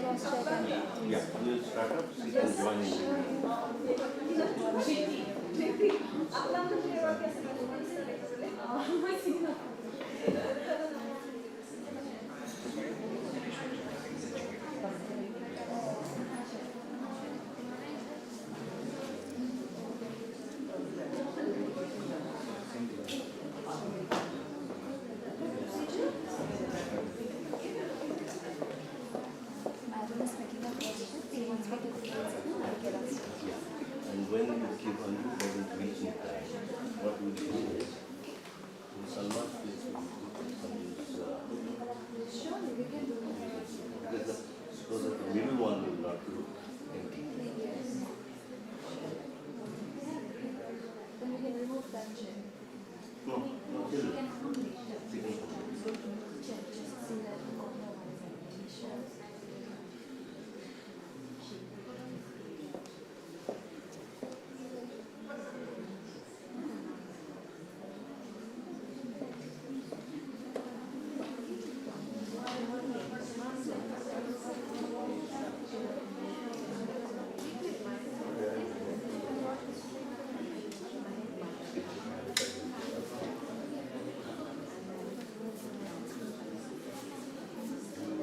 Yeah, you start up, you can join in. And when you keep on doesn't reach in time, what will you do is, in Salman's place, we use because so that the middle one will not look empty. Then we can remove that chair. No, no, still.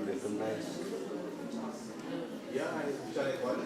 Recognize. Yeah, shall I call it?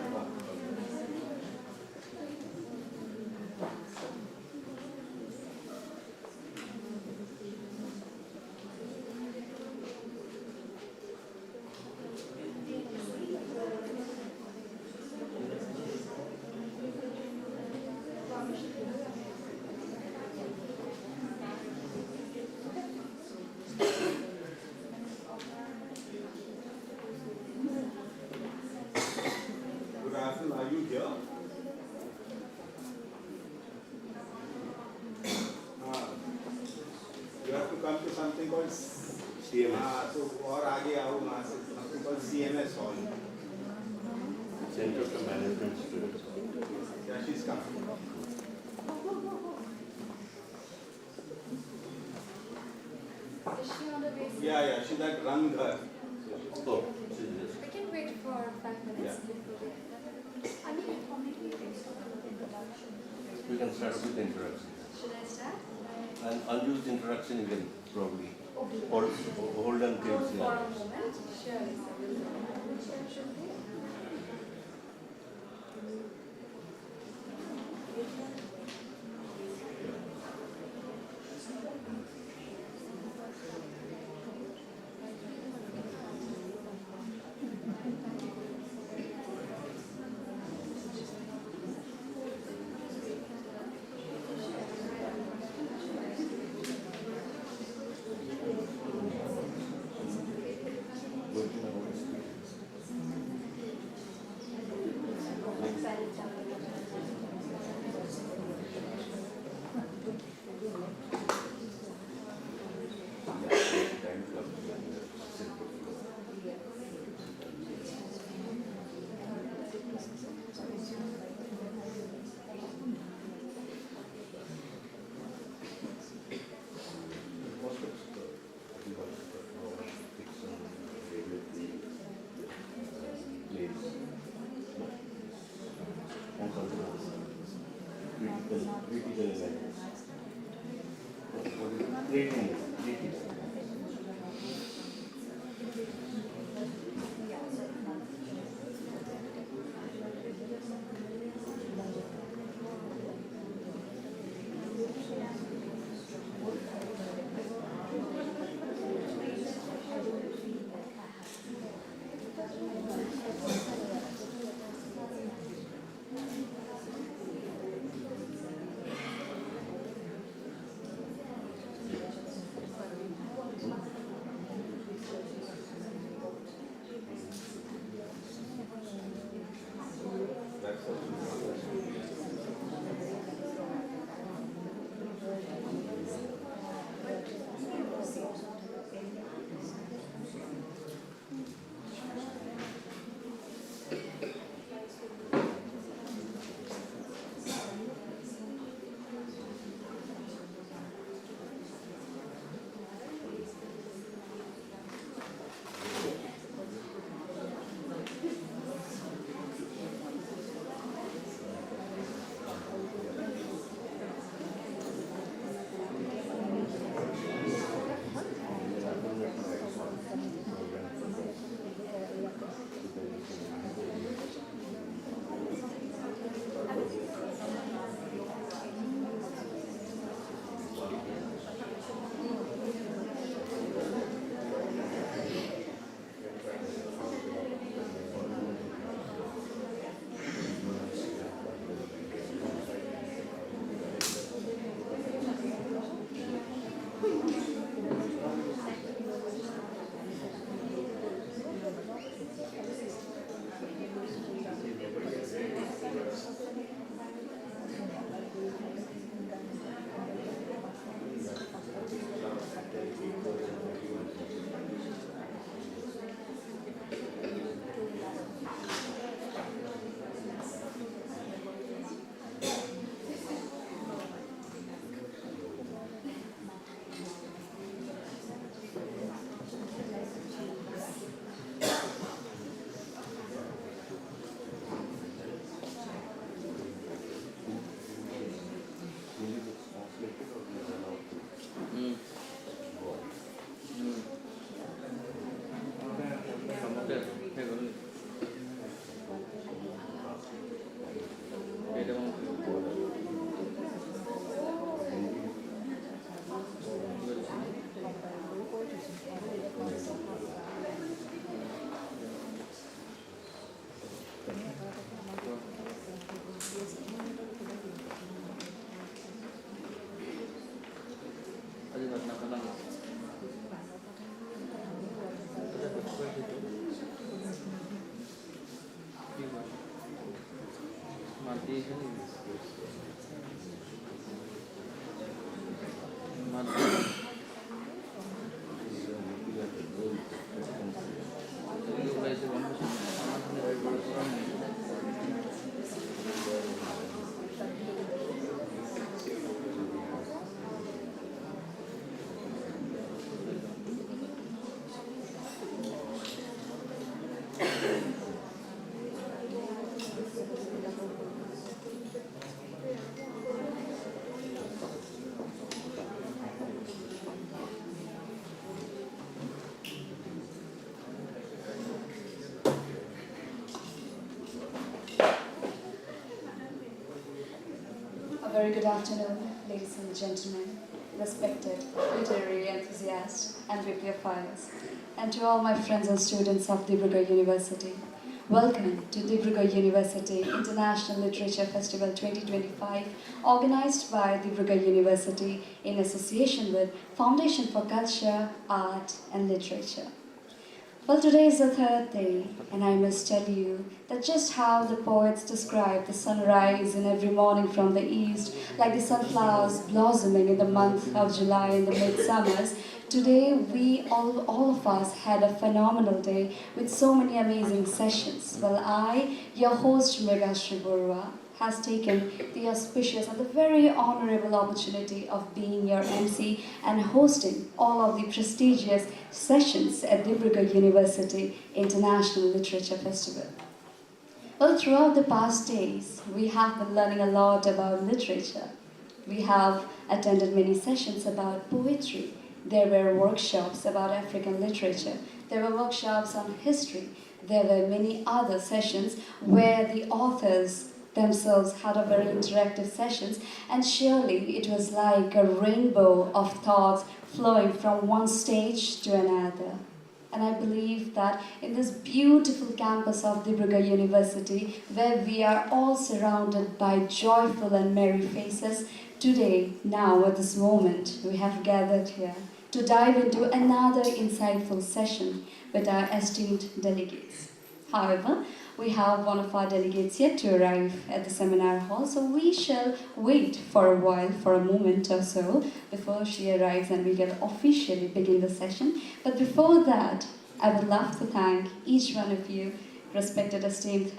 Good afternoon, are you here? You have to come to something called CMS. so और आगे आओ वहाँ से something called CMS Hall. Center for Management Students. Yeah, she's coming. Is she on the way? Yeah, she's at Ranghar. Oh, this is this. We can wait for 5 minutes Yeah. before we I need a comment introduction. We can start with the introduction. Should I start? And unused introduction you can probably Okay. hold on till Hold for a moment. Sure. Which time should we? अझै घटनाको लागि माथि A very good afternoon, ladies and gentlemen, respected literary enthusiasts and bibliophiles, and to all my friends and students of Dibrugarh University. Welcome to Dibrugarh University International Literature Festival 2025, organized by Dibrugarh University in association with Foundation for Culture, Art and Literature. Well, today is the third day, and I must tell you that just how the poets describe the sunrise in every morning from the east, like the sunflowers blossoming in the month of July in the midsummers, today all of us had a phenomenal day with so many amazing sessions. Well, I, your host Mrigashri Borua, has taken the auspicious and the very honorable opportunity of being your MC and hosting all of the prestigious sessions at Dibrugarh University International Literature Festival. Well, throughout the past days, we have been learning a lot about literature. We have attended many sessions about poetry. There were workshops about African literature. There were workshops on history. There were many other sessions where the authors themselves had a very interactive sessions, and surely it was like a rainbow of thoughts flowing from one stage to another. And I believe that in this beautiful campus of Dibrugarh University, where we are all surrounded by joyful and merry faces, today, now at this moment, we have gathered here to dive into another insightful session with our esteemed delegates. However, we have one of our delegates yet to arrive at the seminar hall, so we shall wait for a while, for a moment or so, before she arrives and we can officially begin the session. But before that, I would love to thank each one of you, respected esteemed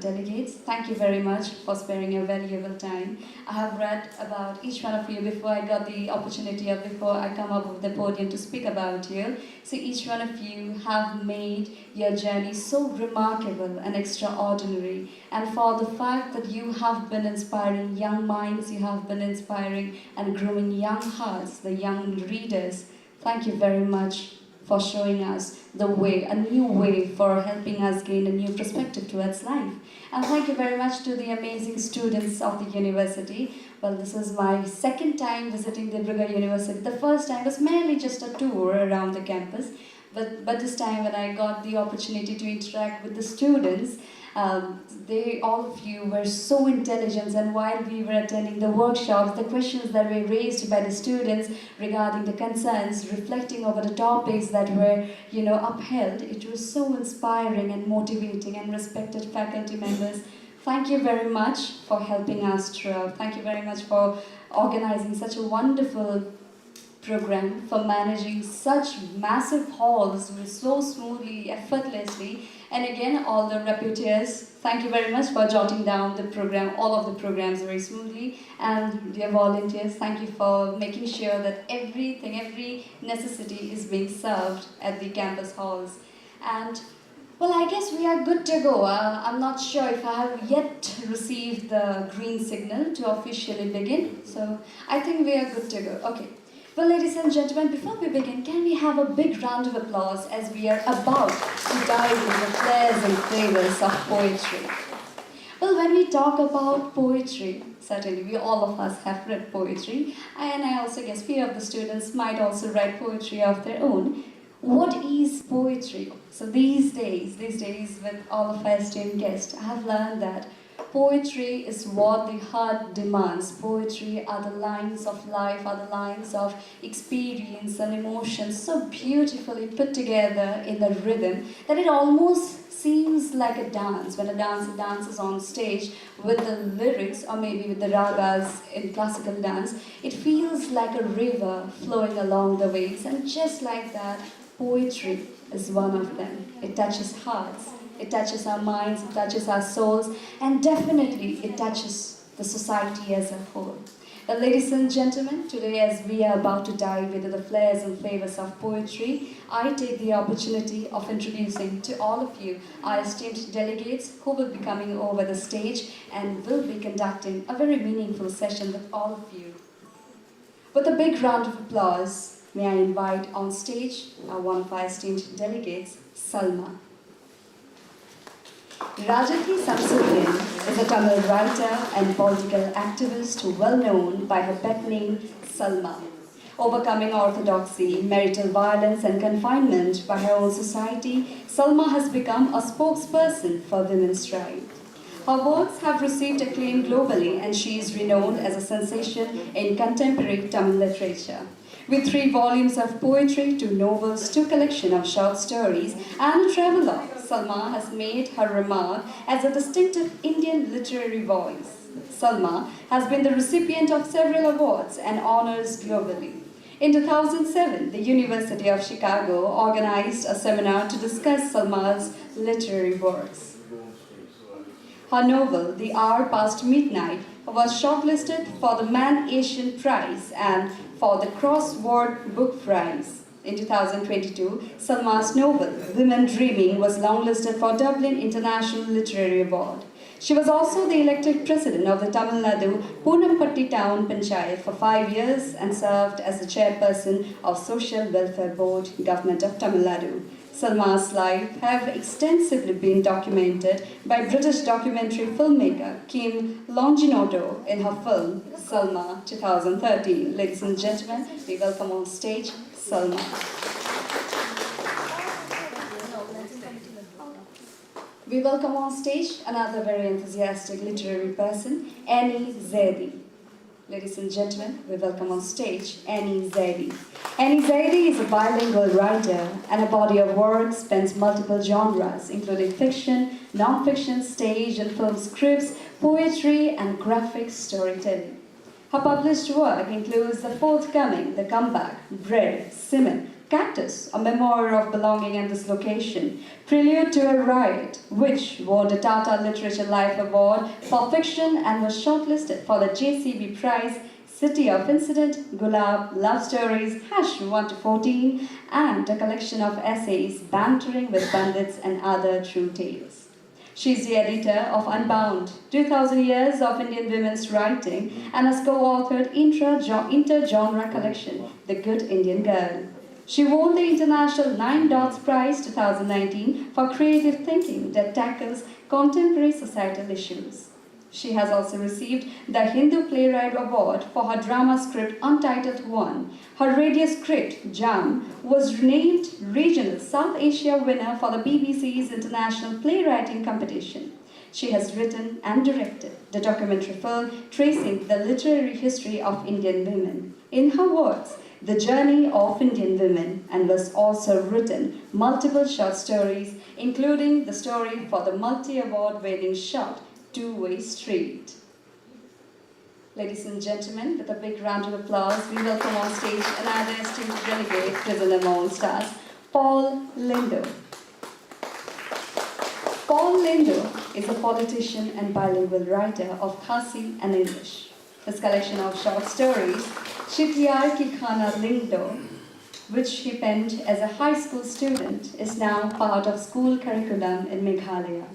delegates. Thank you very much for sparing your valuable time. I have read about each one of you before I got the opportunity or before I come up with the podium to speak about you. So each one of you have made your journey so remarkable and extraordinary. And for the fact that you have been inspiring young minds, you have been inspiring and grooming young hearts, the young readers, thank you very much for showing us the way, a new way, for helping us gain a new perspective towards life. And thank you very much to the amazing students of the university. Well, this is my second time visiting Dibrugarh University. The first time was merely just a tour around the campus, but this time when I got the opportunity to interact with the students, all of you were so intelligent, and while we were attending the workshops, the questions that were raised by the students regarding the concerns, reflecting over the topics that were, upheld, it was so inspiring and motivating. And respected faculty members, thank you very much for helping us throughout. Thank you very much for organizing such a wonderful program, for managing such massive halls so smoothly, effortlessly. And again, all the reputers, thank you very much for jotting down the program, all of the programs very smoothly. And dear volunteers, thank you for making sure that every necessity is being served at the campus halls. And well, I guess we are good to go. I'm not sure if I have yet received the green signal to officially begin. So I think we are good to go. Okay. Well, ladies and gentlemen, before we begin, can we have a big round of applause as we are about to dive into the flares and flavors of poetry. Well, when we talk about poetry, certainly we all of us have read poetry, and I also guess few of the students might also write poetry of their own. What is poetry? So these days with all of our esteemed guests, I have learned that Poetry is what the heart demands. Poetry are the lines of life, are the lines of experience and emotions so beautifully put together in the rhythm that it almost seems like a dance. When a dancer dances on stage with the lyrics or maybe with the ragas in classical dance, it feels like a river flowing along the waves. And just like that, poetry is one of them. It touches hearts. It touches our minds, it touches our souls, and definitely it touches the society as a whole. Well, ladies and gentlemen, today as we are about to dive into the flares and flavors of poetry, I take the opportunity of introducing to all of you our esteemed delegates who will be coming over the stage and will be conducting a very meaningful session with all of you. With a big round of applause, may I invite on stage one of our esteemed delegates, Salma. Rajati Samsuddin is a Tamil writer and political activist well known by her pet name Salma. Overcoming orthodoxy, marital violence and confinement by her own society, Salma has become a spokesperson for women's rights. Her works have received acclaim globally and she is renowned as a sensation in contemporary Tamil literature. With 3 volumes of poetry, 2 novels, 2 collections of short stories, and a travelogue, Salma has made her remark as a distinctive Indian literary voice. Salma has been the recipient of several awards and honors globally. In 2007, the University of Chicago organized a seminar to discuss Salma's literary works. Her novel, The Hour Past Midnight, was shortlisted for the Man Asian Prize and for the Crossword Book Prize. In 2022, Salma's novel, Women Dreaming, was longlisted for Dublin International Literary Award. She was also the elected president of the Tamil Nadu Punampatti Town Panchayat for 5 years and served as the chairperson of Social Welfare Board, Government of Tamil Nadu. Salma's life have extensively been documented by British documentary filmmaker Kim Longinotto in her film Salma 2013. Ladies and gentlemen, we welcome on stage Salma. We welcome on stage another very enthusiastic literary person, Annie Zaidi. Ladies and gentlemen, we welcome on stage Annie Zaidi. Annie Zaidi is a bilingual writer and a body of work spans multiple genres, including fiction, non-fiction, stage and film scripts, poetry, and graphic storytelling. Her published work includes the forthcoming The Comeback, Bread, Simon, Cactus, a memoir of belonging and dislocation, Prelude to a Riot, which won the Tata Literature Life Award for fiction and was shortlisted for the JCB Prize, City of Incident, Gulab, Love Stories, Hash 1 to 14, and a collection of essays, Bantering with Bandits and Other True Tales. She is the editor of Unbound, 2000 Years of Indian Women's Writing, and has co-authored inter-genre collection, The Good Indian Girl. She won the International 9 Dots Prize 2019 for creative thinking that tackles contemporary societal issues. She has also received the Hindu Playwright Award for her drama script Untitled One. Her radio script, Jam, was named Regional South Asia winner for the BBC's International Playwriting Competition. She has written and directed the documentary film tracing the literary history of Indian women. In her words, The Journey of Indian Women, and was also written multiple short stories, including the story for the multi-award winning short Two-Way Street. Ladies and gentlemen, with a big round of applause, we welcome on stage another esteemed delegate present amongst us, Paul Lindo. Paul Lindo is a politician and bilingual writer of Khasi and English. His collection of short stories, Chityar Ki Khana Lindo, which he penned as a high school student, is now part of school curriculum in Meghalaya.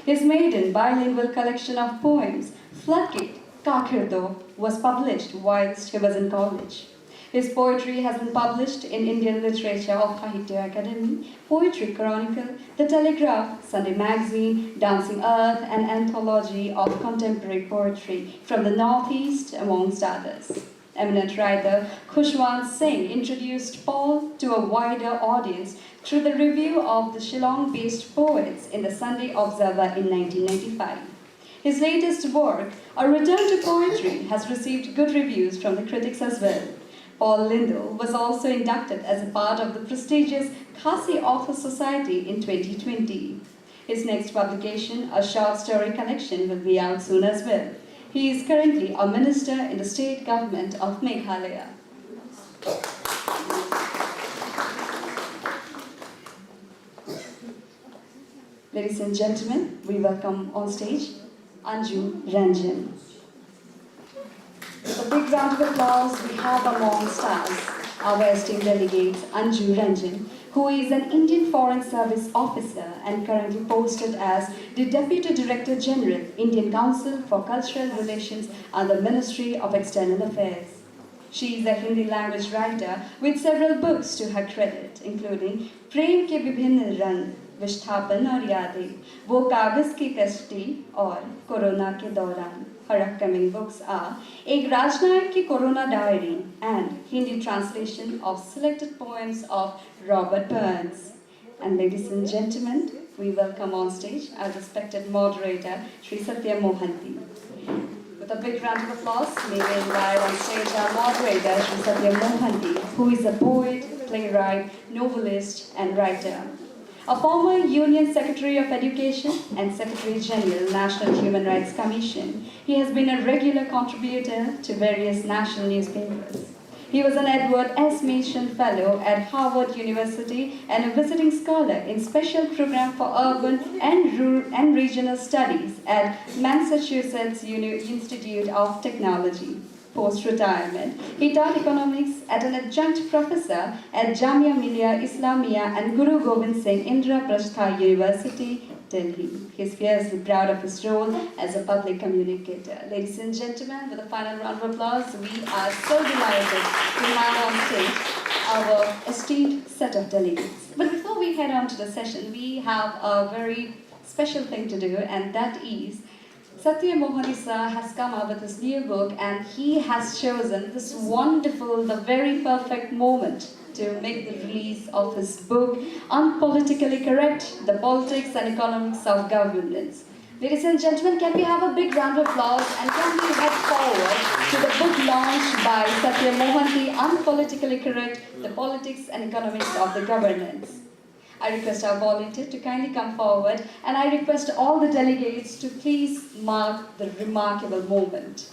His maiden bilingual collection of poems, Floodgate, Kakirdo, was published whilst he was in college. His poetry has been published in Indian Literature of Sahitya Academy, Poetry Chronicle, The Telegraph, Sunday Magazine, Dancing Earth, and Anthology of Contemporary Poetry from the Northeast, amongst others. Eminent writer Khushwant Singh introduced Paul to a wider audience through the review of the Shillong-based poets in the Sunday Observer in 1995. His latest work, A Return to Poetry, has received good reviews from the critics as well. Paul Lindell was also inducted as a part of the prestigious Khasi Authors Society in 2020. His next publication, a short story collection, will be out soon as well. He is currently a minister in the state government of Meghalaya. Ladies and gentlemen, we welcome on stage Anju Ranjan. With a big round of applause, we have amongst us our esteemed delegates Anju Ranjan, who is an Indian Foreign Service officer and currently posted as the Deputy Director General, Indian Council for Cultural Relations at the Ministry of External Affairs. She is a Hindi language writer with several books to her credit, including Prem ke Vibhinna Rang, Vishthapan aur Yadein, Wo Kagaz ki Kashti और Corona ke Dauran. Her upcoming books are Ek Rajnayak ki Corona Diary and Hindi translation of selected poems of Robert Burns. And ladies and gentlemen, we welcome on stage our respected moderator, Sri Satya Mohanty. With a big round of applause, may we invite on stage our moderator, Sri Satya Mohanty, who is a poet, playwright, novelist, and writer. A former Union Secretary of Education and Secretary General, National Human Rights Commission, he has been a regular contributor to various national newspapers. He was an Edward S. Mason Fellow at Harvard University and a visiting scholar in Special Program for Urban and Regional Studies at Massachusetts Institute of Technology. Post-retirement, he taught economics at an adjunct professor at Jamia Millia Islamia and Guru Gobind Singh Indraprastha University, Delhi. He is fiercely proud of his role as a public communicator. Ladies and gentlemen, with a final round of applause, we are so delighted to have on stage our esteemed set of delegates. But before we head on to the session, we have a very special thing to do, and that is Satya Mohanty sir has come up with his new book, and he has chosen this wonderful, the very perfect moment to make the release of his book, Unpolitically Correct, The Politics and Economics of Governance. Ladies and gentlemen, can we have a big round of applause, and can we head forward to the book launched by Satya Mohanty, Unpolitically Correct, The Politics and Economics of the Governance. I request our volunteer to kindly come forward, and I request all the delegates to please mark the remarkable moment.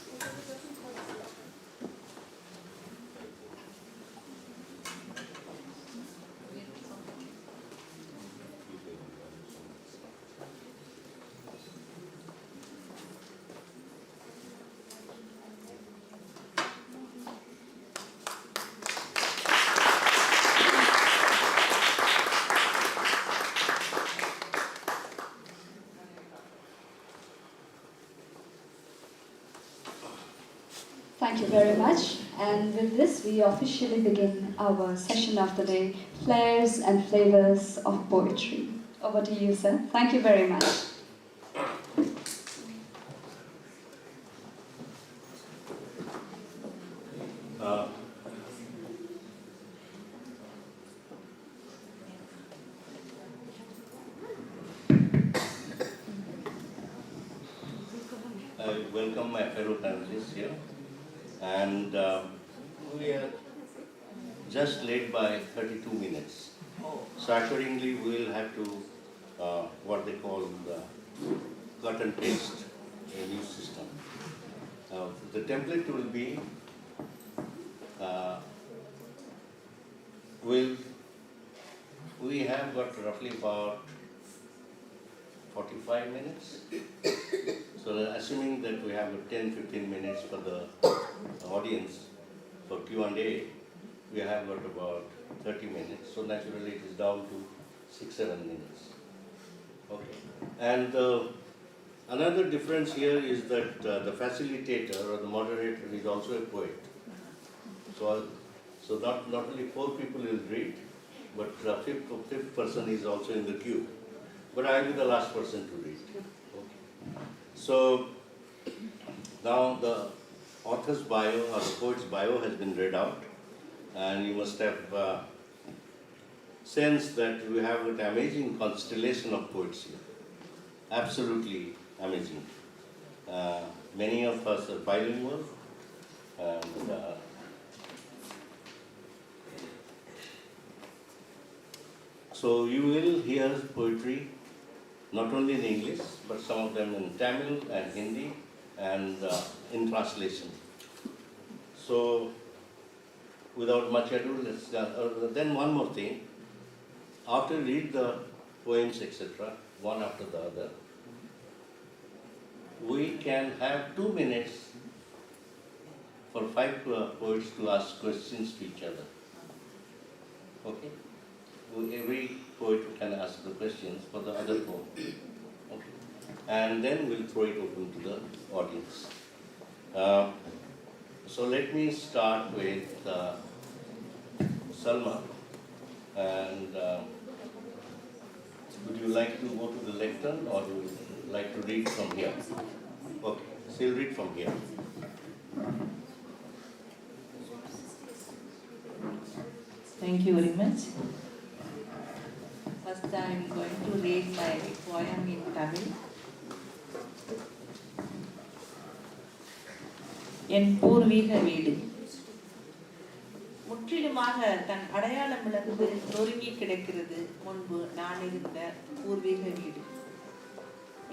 Thank you very much. And with this, we officially begin our session of the day, Flares and Flavors of Poetry. Over to you, sir. Thank you very much. I welcome my fellow panelists here, and we are just late by 32 minutes. So accordingly, we will have to what they call the cut and paste a new system. The template will be we have got roughly about 45 minutes. So assuming that we have 10-15 minutes for the audience for Q&A, we have got about 30 minutes. So naturally it is down to 6-7 minutes. Okay. And another difference here is that the facilitator or the moderator is also a poet. So not only 4 people will read, but the fifth person is also in the queue. But I will be the last person to read. Okay. So now the author's bio or the poet's bio has been read out, and you must have sensed that we have an amazing constellation of poets here. Absolutely amazing. Many of us are bilingual, and so you will hear poetry not only in English, but some of them in Tamil and Hindi and in translation. So without much ado, let's then one more thing. After you read the poems, etc., one after the other, we can have 2 minutes for 5 poets to ask questions to each other. Okay? Every poet can ask the questions for the other poem. Okay? And then we'll throw it open to the audience. So let me start with Salma. And would you like to go to the lectern, or would you like to read from here? Okay, so you'll read from here. Thank you very much. First, I am going to read my poem in Tamil. என் பூர்வீக வீடு. முற்றிலுமாக தன் அடையாளம் இழந்து நொறுங்கி கிடக்கிறது முன்பு நான் இருந்த பூர்வீக வீடு.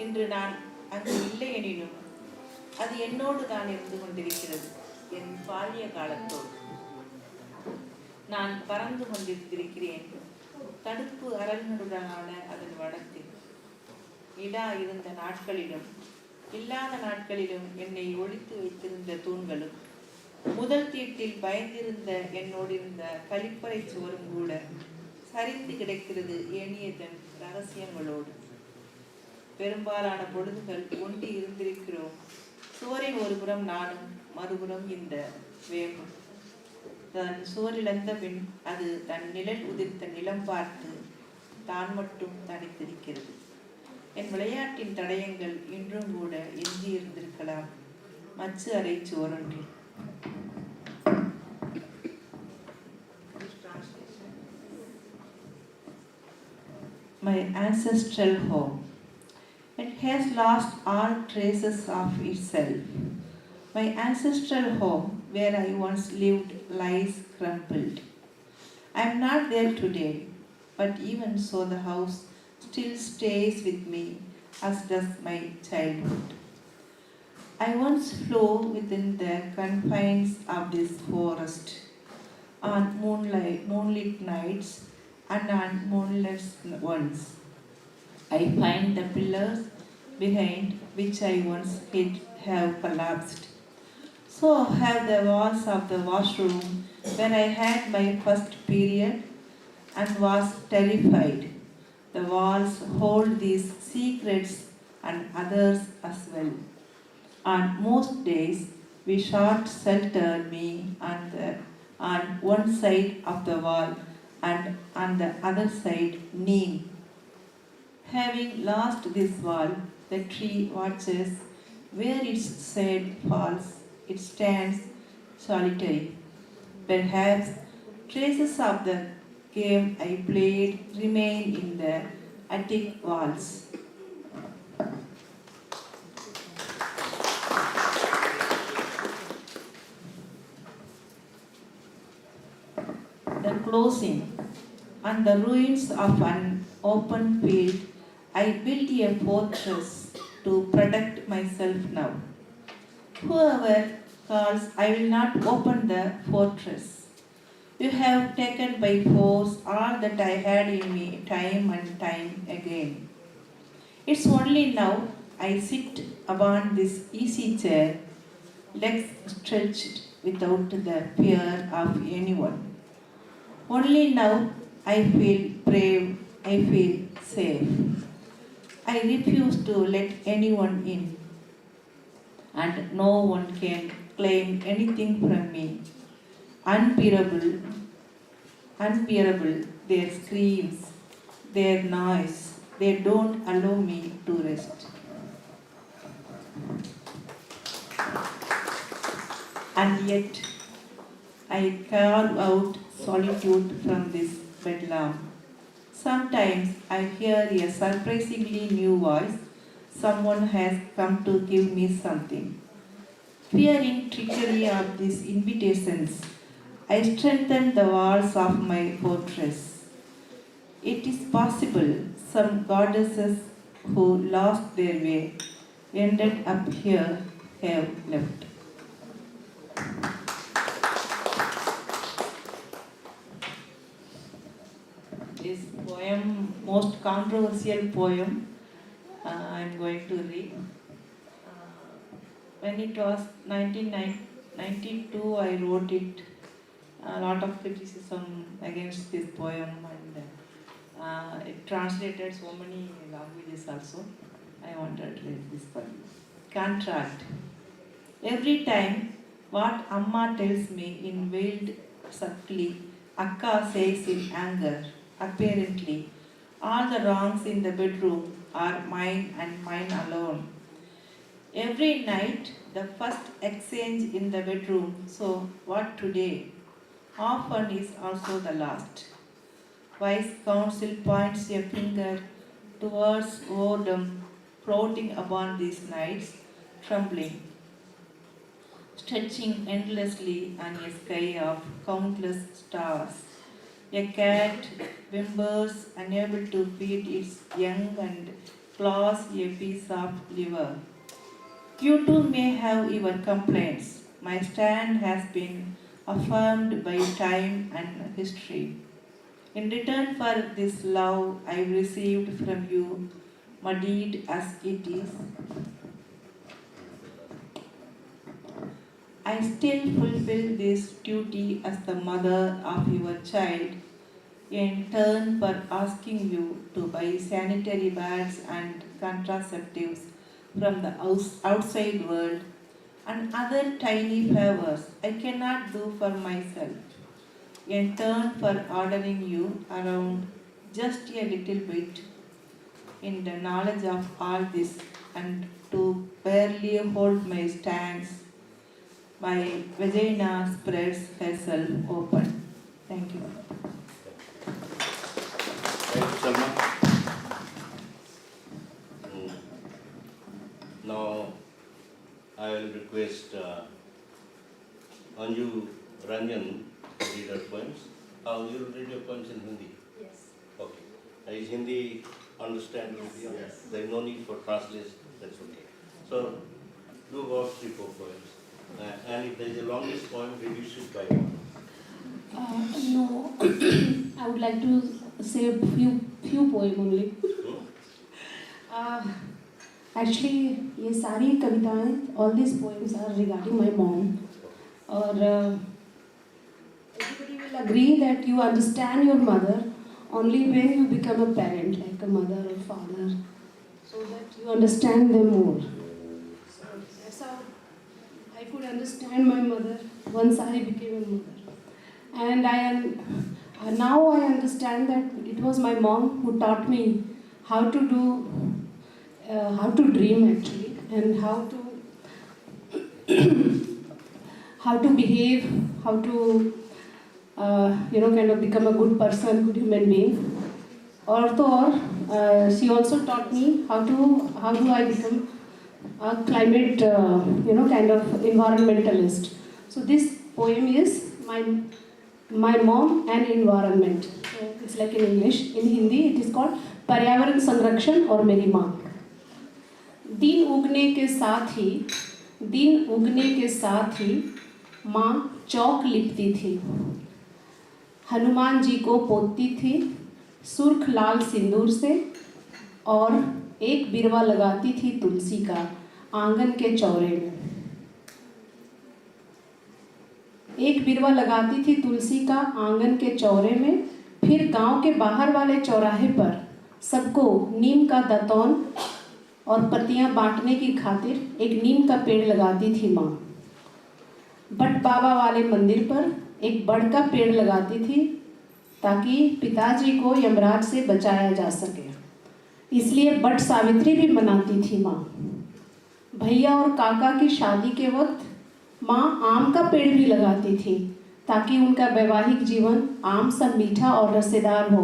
இன்று நான் அங்கு இல்லை எனினும் அது என்னோடு தான் இருந்து கொண்டிருக்கிறது, என் பாலிய காலத்தோடு. நான் பறந்து கொண்டிருக்கிறேன் தடுப்பு அரண்களுடனான அதன் வடத்தில். இடா இருந்த நாட்களிலும் இல்லாத நாட்களிலும் என்னை ஒழித்து வைத்திருந்த தூண்களும், முதல் தீட்டில் பயந்திருந்த என்னோடு இருந்த கழிப்பறை சுவரும் கூட சரிந்து கிடக்கிறது ஏனியதன் ரகசியங்களோடு. பெரும்பாலான பொழுதுகள் ஒண்டி இருந்திருக்கிறோம். சுவரின் ஒரு புறம் நானும், மறுபுறம் இந்த வேம்பும். தன் சுவரிழந்த பின் அது தன் நிழல் உதிர்த்த நிலம் பார்த்து தான் மட்டும் தனித்திருக்கிறது. என் விளையாட்டின் தடயங்கள் இன்றும் கூட எஞ்சி இருந்திருக்கலாம் மச்சு அறை சுவரொன்றில். My ancestral home. It has lost all traces of itself. My ancestral home, where I once lived, lies crumpled. I am not there today, but even so the house still stays with me, as does my childhood. I once flew within the confines of this forest on moonlit nights and on moonless ones. I find the pillars behind which I once hid have collapsed. So have the walls of the washroom where I had my first period and was terrified. The walls hold these secrets and others as well. On most days, we short sheltered me on one side of the wall and on the other side neem. Having lost this wall, the tree watches where its shade falls. It stands solitary. Perhaps traces of the game I played remain in the attic walls. The closing. On the ruins of an open field, I built a fortress to protect myself now. Whoever calls, I will not open the fortress. You have taken by force all that I had in me time and time again. It's only now I sit upon this easy chair, legs stretched without the fear of anyone. Only now I feel brave, I feel safe. I refuse to let anyone in, and no one can claim anything from me. Unbearable, their screams, their noise, they don't allow me to rest. And yet, I carve out solitude from this bedlam. Sometimes I hear a surprisingly new voice someone has come to give me something. Fearing trickery of these invitations, I strengthened the walls of my fortress. It is possible some goddesses who lost their way ended up here have left. This poem, most controversial poem, I am going to read. When it was 1992, I wrote it. A lot of criticism against this poem, and it translated so many languages also. I wanted to read this poem. Contract. Every time what Amma tells me in veiled subtly, Akka says in anger. Apparently, all the wrongs in the bedroom are mine and mine alone. Every night, the first exchange in the bedroom, so what today? Often is also the last. Wise counsel points a finger towards boredom, floating upon these nights, trembling, stretching endlessly on a sky of countless stars. A cat whimpers, unable to feed its young, and claws a piece of liver. You too may have your complaints. My stand has been affirmed by time and history. In return for this love I received from you, muddied as it is, I still fulfill this duty as the mother of your child, in turn for asking you to buy sanitary pads and contraceptives from the outside world and other tiny favors I cannot do for myself, in turn for ordering you around just a little bit in the knowledge of all this and to barely hold my stance. My vagina spreads herself open. Thank you. Thank you, Salma. Now, I will request Anju Ranjan to read her poems. You will read your poems in Hindi? Yes. Okay. Is Hindi understandable? Yes. There is no need for translation. That's okay. So, do about 3-4 poems. And if there is a longest poem, reduce it by one. No, I would like to say a few poem only. Actually, ये सारी कविताएं, all these poems are regarding my mom. और everybody will agree that you understand your mother only when you become a parent, like a mother or father, so that you understand them more. So that's how I could understand my mother once I became a mother. And now I understand that it was my mom who taught me how to dream actually, and how to behave, how to kind of become a good person, good human being. She also taught me how do I become a climate kind of environmentalist. So this poem is my mom and environment. So it's like in English. In Hindi it is called पर्यावरण संरक्षण और मेरी माँ. दिन उगने के साथ ही माँ चौक लिपती थी, हनुमान जी को पोतती थी सुर्ख लाल सिंदूर से, और एक बिरवा लगाती थी तुलसी का आंगन के चौरे में. एक बिरवा लगाती थी तुलसी का आंगन के चौरे में. फिर गांव के बाहर वाले चौराहे पर सबको नीम का दातौन और पत्तियां बांटने की खातिर एक नीम का पेड़ लगाती थी माँ. बट बाबा वाले मंदिर पर एक बड़ का पेड़ लगाती थी ताकि पिताजी को यमराज से बचाया जा सके. इसलिए बट सावित्री भी मनाती थी माँ. भैया और काका की शादी के वक्त माँ आम का पेड़ भी लगाती थी ताकि उनका वैवाहिक जीवन आम सा मीठा और रसेदार हो,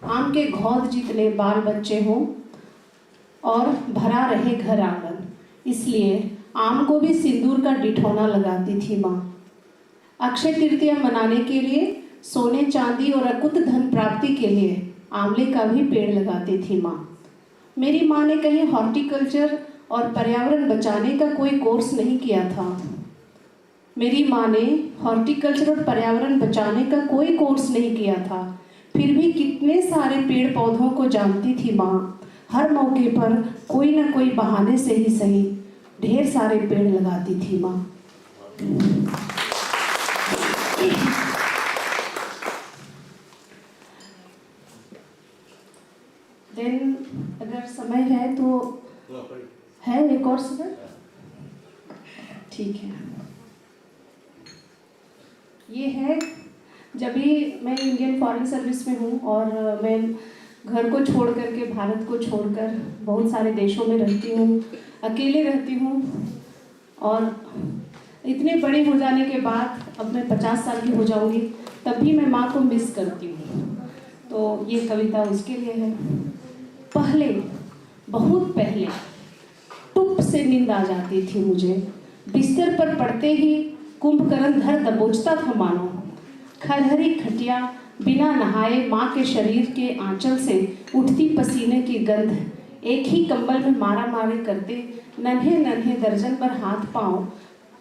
आम के घौद जितने बाल बच्चे हों. और भरा रहे घर आंगन। इसलिए आम को भी सिंदूर का डिठौना लगाती थी माँ। अक्षय तृतीया मनाने के लिए, सोने चांदी और अकुत धन प्राप्ति के लिए आंवले का भी पेड़ लगाती थी माँ। मेरी माँ ने कहीं हॉर्टिकल्चर और पर्यावरण बचाने का कोई कोर्स नहीं किया था। मेरी माँ ने हॉर्टिकल्चर और पर्यावरण बचाने का कोई कोर्स नहीं किया था, फिर भी कितने सारे पेड़ पौधों को जानती थी माँ। हर मौके पर कोई ना कोई बहाने से ही सही ढेर सारे पेड़ लगाती थी माँ। देन अगर समय है तो है एक और समय, ठीक है। ये है जब भी मैं इंडियन फॉरेन सर्विस में हूँ और मैं घर को छोड़ करके, भारत को छोड़कर बहुत सारे देशों में रहती हूँ, अकेले रहती हूँ। और इतने बड़े हो जाने के बाद, अब मैं 50 साल की हो जाऊँगी, तब भी मैं माँ को मिस करती हूँ। तो ये कविता उसके लिए है। पहले, बहुत पहले टुप से नींद आ जाती थी मुझे। बिस्तर पर पड़ते ही कुंभकर्ण धर दबोचता था मानो। खरहरी खटिया, बिना नहाए माँ के शरीर के आंचल से उठती पसीने की गंध, एक ही कंबल में मारा मारी करते नन्हे नन्हे दर्जन पर हाथ पांव,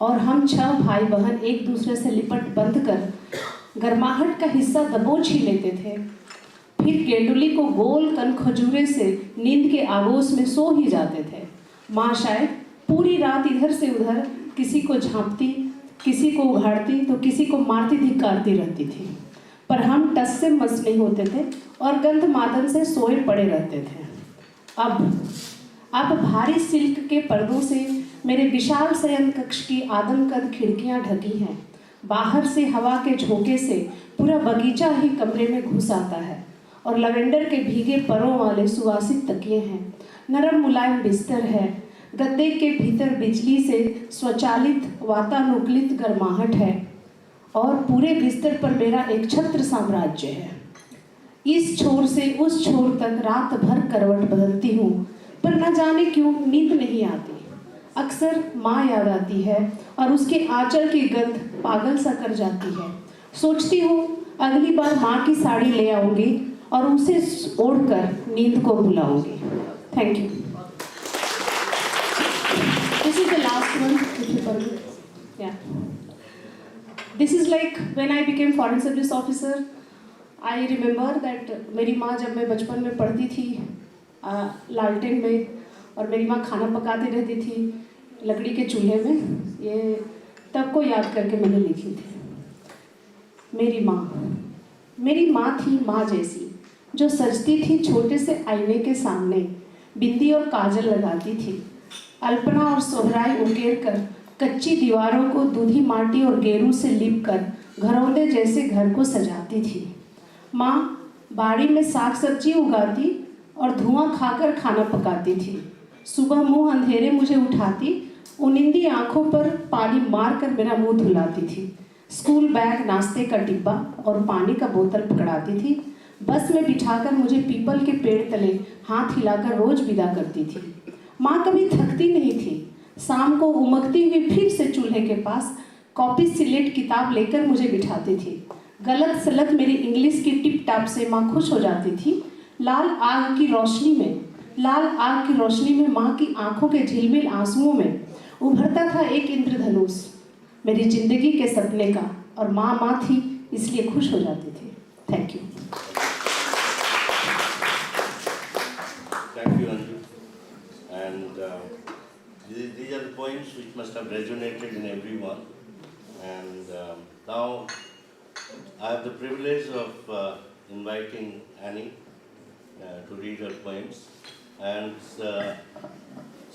और हम 6 भाई बहन एक दूसरे से लिपट बंध कर गर्माहट का हिस्सा दबोच ही लेते थे। फिर केंडुली को गोल कन खजूरे से नींद के आगोश में सो ही जाते थे। माँ शायद पूरी रात इधर से उधर किसी को झांपती, किसी को उघाड़ती तो किसी को मारती धिक्कारती रहती थी, पर हम टस से मस नहीं होते थे और गंध मादन से सोए पड़े रहते थे। अब भारी सिल्क के पर्दों से मेरे विशाल शयन कक्ष की आदमकद खिड़कियां ढकी हैं। बाहर से हवा के झोंके से पूरा बगीचा ही कमरे में घुस आता है और लवेंडर के भीगे परों वाले सुवासित तकिए हैं। नरम मुलायम बिस्तर है। गद्दे के भीतर बिजली से स्वचालित वातानुकूलित गर्माहट है और पूरे बिस्तर पर मेरा एक छत्र साम्राज्य है। इस छोर से उस छोर तक रात भर करवट बदलती हूँ, पर न जाने क्यों नींद नहीं आती। अक्सर माँ याद आती है और उसके आंचल की गंध पागल सा कर जाती है। सोचती हूँ अगली बार माँ की साड़ी ले आऊँगी और उसे ओढ़कर नींद को बुलाऊंगी। Thank you. This is the last one, if you permit. Yeah. This is like when I became foreign service officer. I remember that मेरी माँ जब मैं बचपन में पढ़ती थी लालटेन में, और मेरी माँ खाना पकाती रहती थी लकड़ी के चूल्हे में, ये तब को याद करके मैंने लिखी थी। मेरी माँ थी माँ जैसी, जो सजती थी छोटे से आईने के सामने, बिंदी और काजल लगाती थी, अल्पना और सोहराई उकेर कर कच्ची दीवारों को दूधी माटी और गेरू से लिप कर घरौंदे जैसे घर को सजाती थी। माँ बाड़ी में साग सब्जी उगाती और धुआं खाकर खाना पकाती थी। सुबह मुंह अंधेरे मुझे उठाती, उनिंदी आंखों पर पानी मार कर मेरा मुंह धुलाती थी। स्कूल बैग, नाश्ते का डिब्बा और पानी का बोतल पकड़ाती थी। बस में बिठाकर मुझे पीपल के पेड़ तले हाथ हिलाकर रोज विदा करती थी। माँ कभी थकती नहीं थी। शाम को उमगती हुई फिर से चूल्हे के पास कॉपी सिलेट किताब लेकर मुझे बिठाती थी। गलत सलत मेरी इंग्लिश की टिप टाप से माँ खुश हो जाती थी। लाल आग की रोशनी में माँ की आंखों के झिलमिल आंसुओं में उभरता था एक इंद्रधनुष मेरी जिंदगी के सपने का, और माँ थी इसलिए खुश हो जाती थी। Thank you. Thank you, Anju. And these are the poems which must have resonated in everyone. And now I have the privilege of inviting Annie to read her poems. And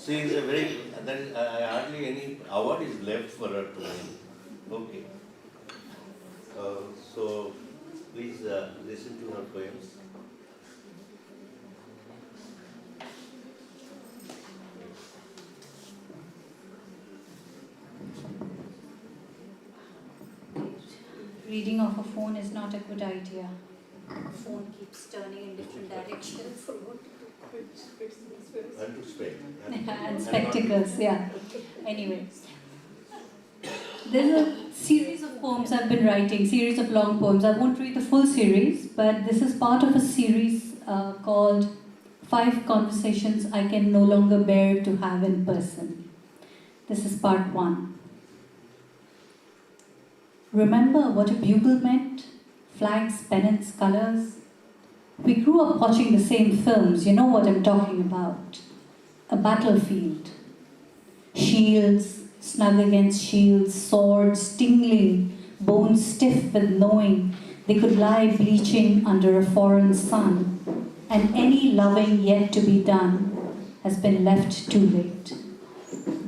she is a very, hardly any award is left for her to win. Okay. So please listen to her poems. Reading off a phone is not a good idea. The phone keeps turning in different directions. So what to do? And to spray. And spectacles, yeah. Anyway, there's a series of poems I've been writing, series of long poems. I won't read the full series, but this is part of a series called 5 Conversations I Can No Longer Bear to Have in Person. This is part 1. Remember what a bugle meant? Flags, pennants, colors. We grew up watching the same films, you know what I'm talking about. A battlefield. Shields, snug against shields, swords tingling, bones stiff with knowing they could lie bleaching under a foreign sun, and any loving yet to be done has been left too late.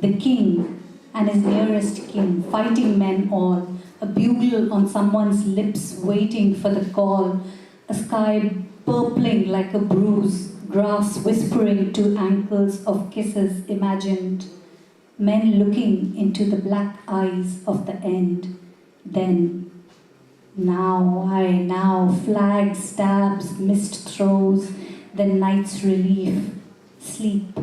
The king and his nearest kin, fighting men all, a bugle on someone's lips waiting for the call, a sky purpling like a bruise, grass whispering to ankles of kisses imagined, men looking into the black eyes of the end. Then, now, flag stabs, mist throws, then night's relief, sleep,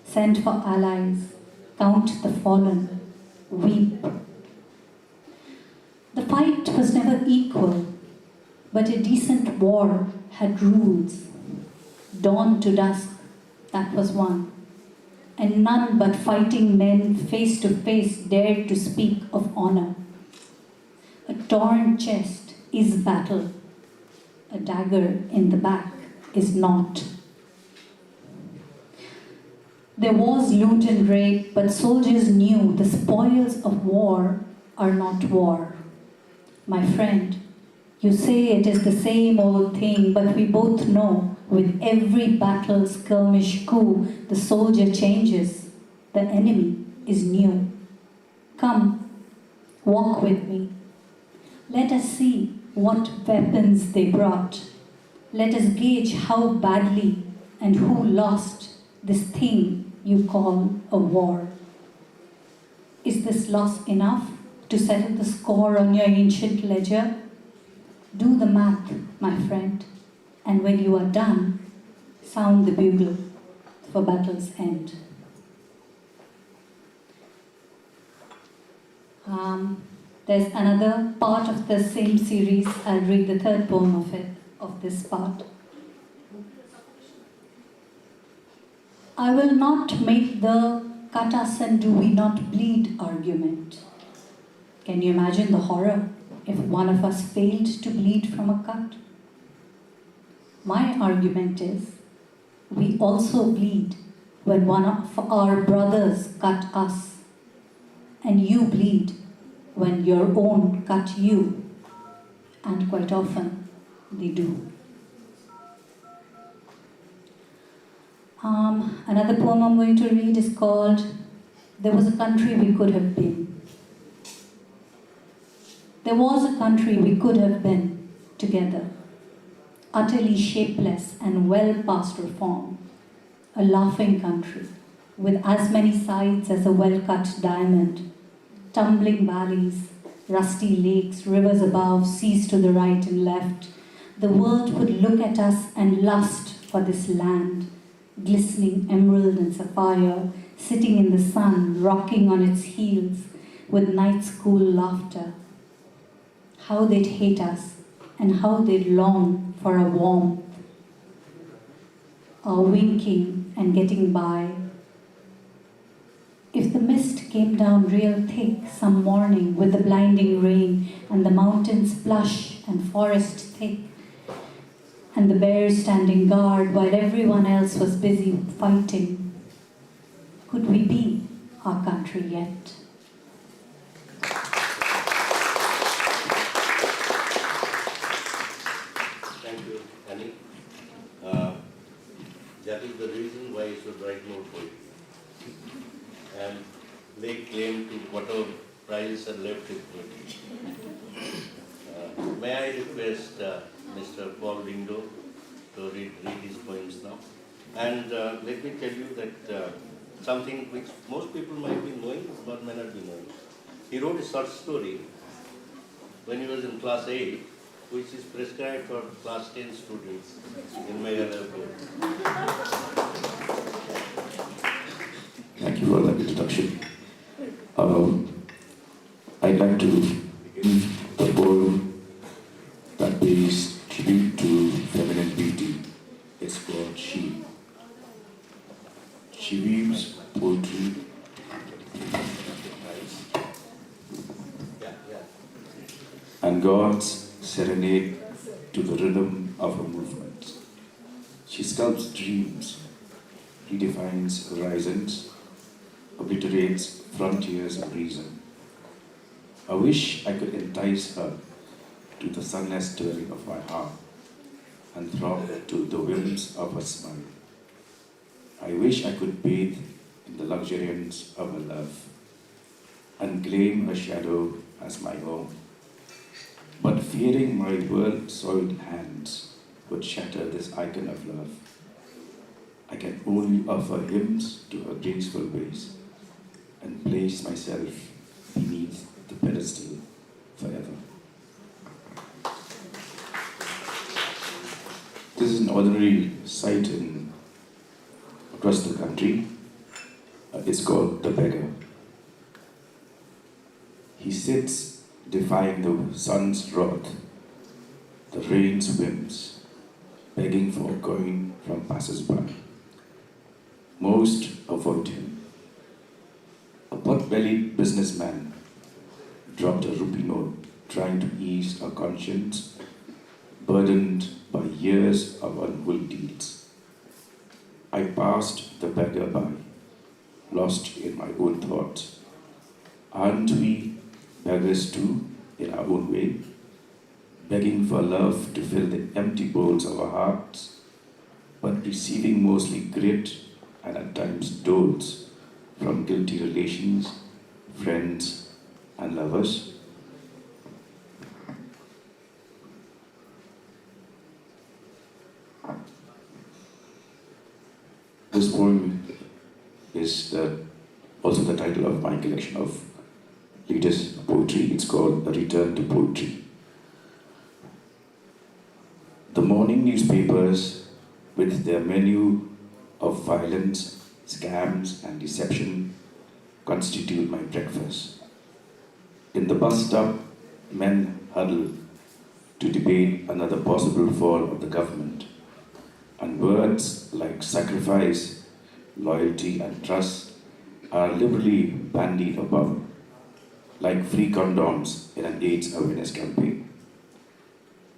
send for allies, count the fallen, weep. The fight was never equal, but a decent war had rules. Dawn to dusk, that was one. And none but fighting men face to face dared to speak of honor. A torn chest is battle. A dagger in the back is not. There was loot and rape, but soldiers knew the spoils of war are not war. My friend, you say it is the same old thing, but we both know with every battle, skirmish, coup, the soldier changes. The enemy is new. Come, walk with me. Let us see what weapons they brought. Let us gauge how badly and who lost this thing you call a war. Is this loss enough to settle the score on your ancient ledger? Do the math, my friend, and when you are done, sound the bugle for battle's end. There's another part of the same series. I'll read the 3rd poem of this part. I will not make the cut us and do we not bleed argument. Can you imagine the horror if one of us failed to bleed from a cut? My argument is, we also bleed when one of our brothers cut us, and you bleed when your own cut you, and quite often they do. Another poem I'm going to read is called There Was a Country We Could Have Been. There was a country we could have been together, utterly shapeless and well past reform, a laughing country with as many sides as a well-cut diamond, tumbling valleys, rusty lakes, rivers above, seas to the right and left. The world would look at us and lust for this land, glistening emerald and sapphire, sitting in the sun, rocking on its heels with night's cool laughter. How they'd hate us and how they'd long for a warmth, our winking and getting by. If the mist came down real thick some morning with the blinding rain and the mountains plush and forest thick and the bears standing guard while everyone else was busy fighting, could we be our country yet? Thank you, Annie. That is the reason why you should write more poetry. And lay claim to whatever prizes are left with poetry. May I request Mr. Paul Lindo to read his poems now? And let me tell you that something which most people might be knowing but may not be knowing. He wrote a short story when he was in class 8, which is prescribed for class 10 students in Meghalaya. Thank you for that introduction. I'd like to begin the poem that pays tribute to feminine beauty. It's called She. She weaves poetry and God's serenade to the rhythm of her movements. She sculpts dreams, redefines horizons, obliterates frontiers of reason. I wish I could entice her to the sunless stirring of my heart and throb to the whims of her smile. I wish I could bathe in the luxuriance of her love and claim her shadow as my own. But fearing my world-soiled hands would shatter this icon of love, I can only offer hymns to her graceful ways and place myself beneath the pedestal forever. This is an ordinary sight across the country. It's called the beggar. He sits defying the sun's wrath, the rain's whims, begging for a coin from passers-by. Most avoid him. A pot-bellied businessman dropped a rupee note trying to ease a conscience burdened by years of unwilled deeds. I passed the beggar by, lost in my own thoughts. Aren't we beggars too, in our own way, begging for love to fill the empty bowls of our hearts, but receiving mostly grit and at times doles from guilty relations, friends, and lovers? This poem is also the title of my collection of latest poetry. It's called A Return to Poetry. The morning newspapers, with their menu of violence, scams, and deception, constitute my breakfast. In the bus stop, men huddle to debate another possible fall of the government, and words like sacrifice, loyalty, and trust are liberally bandied about, like free condoms in an AIDS awareness campaign.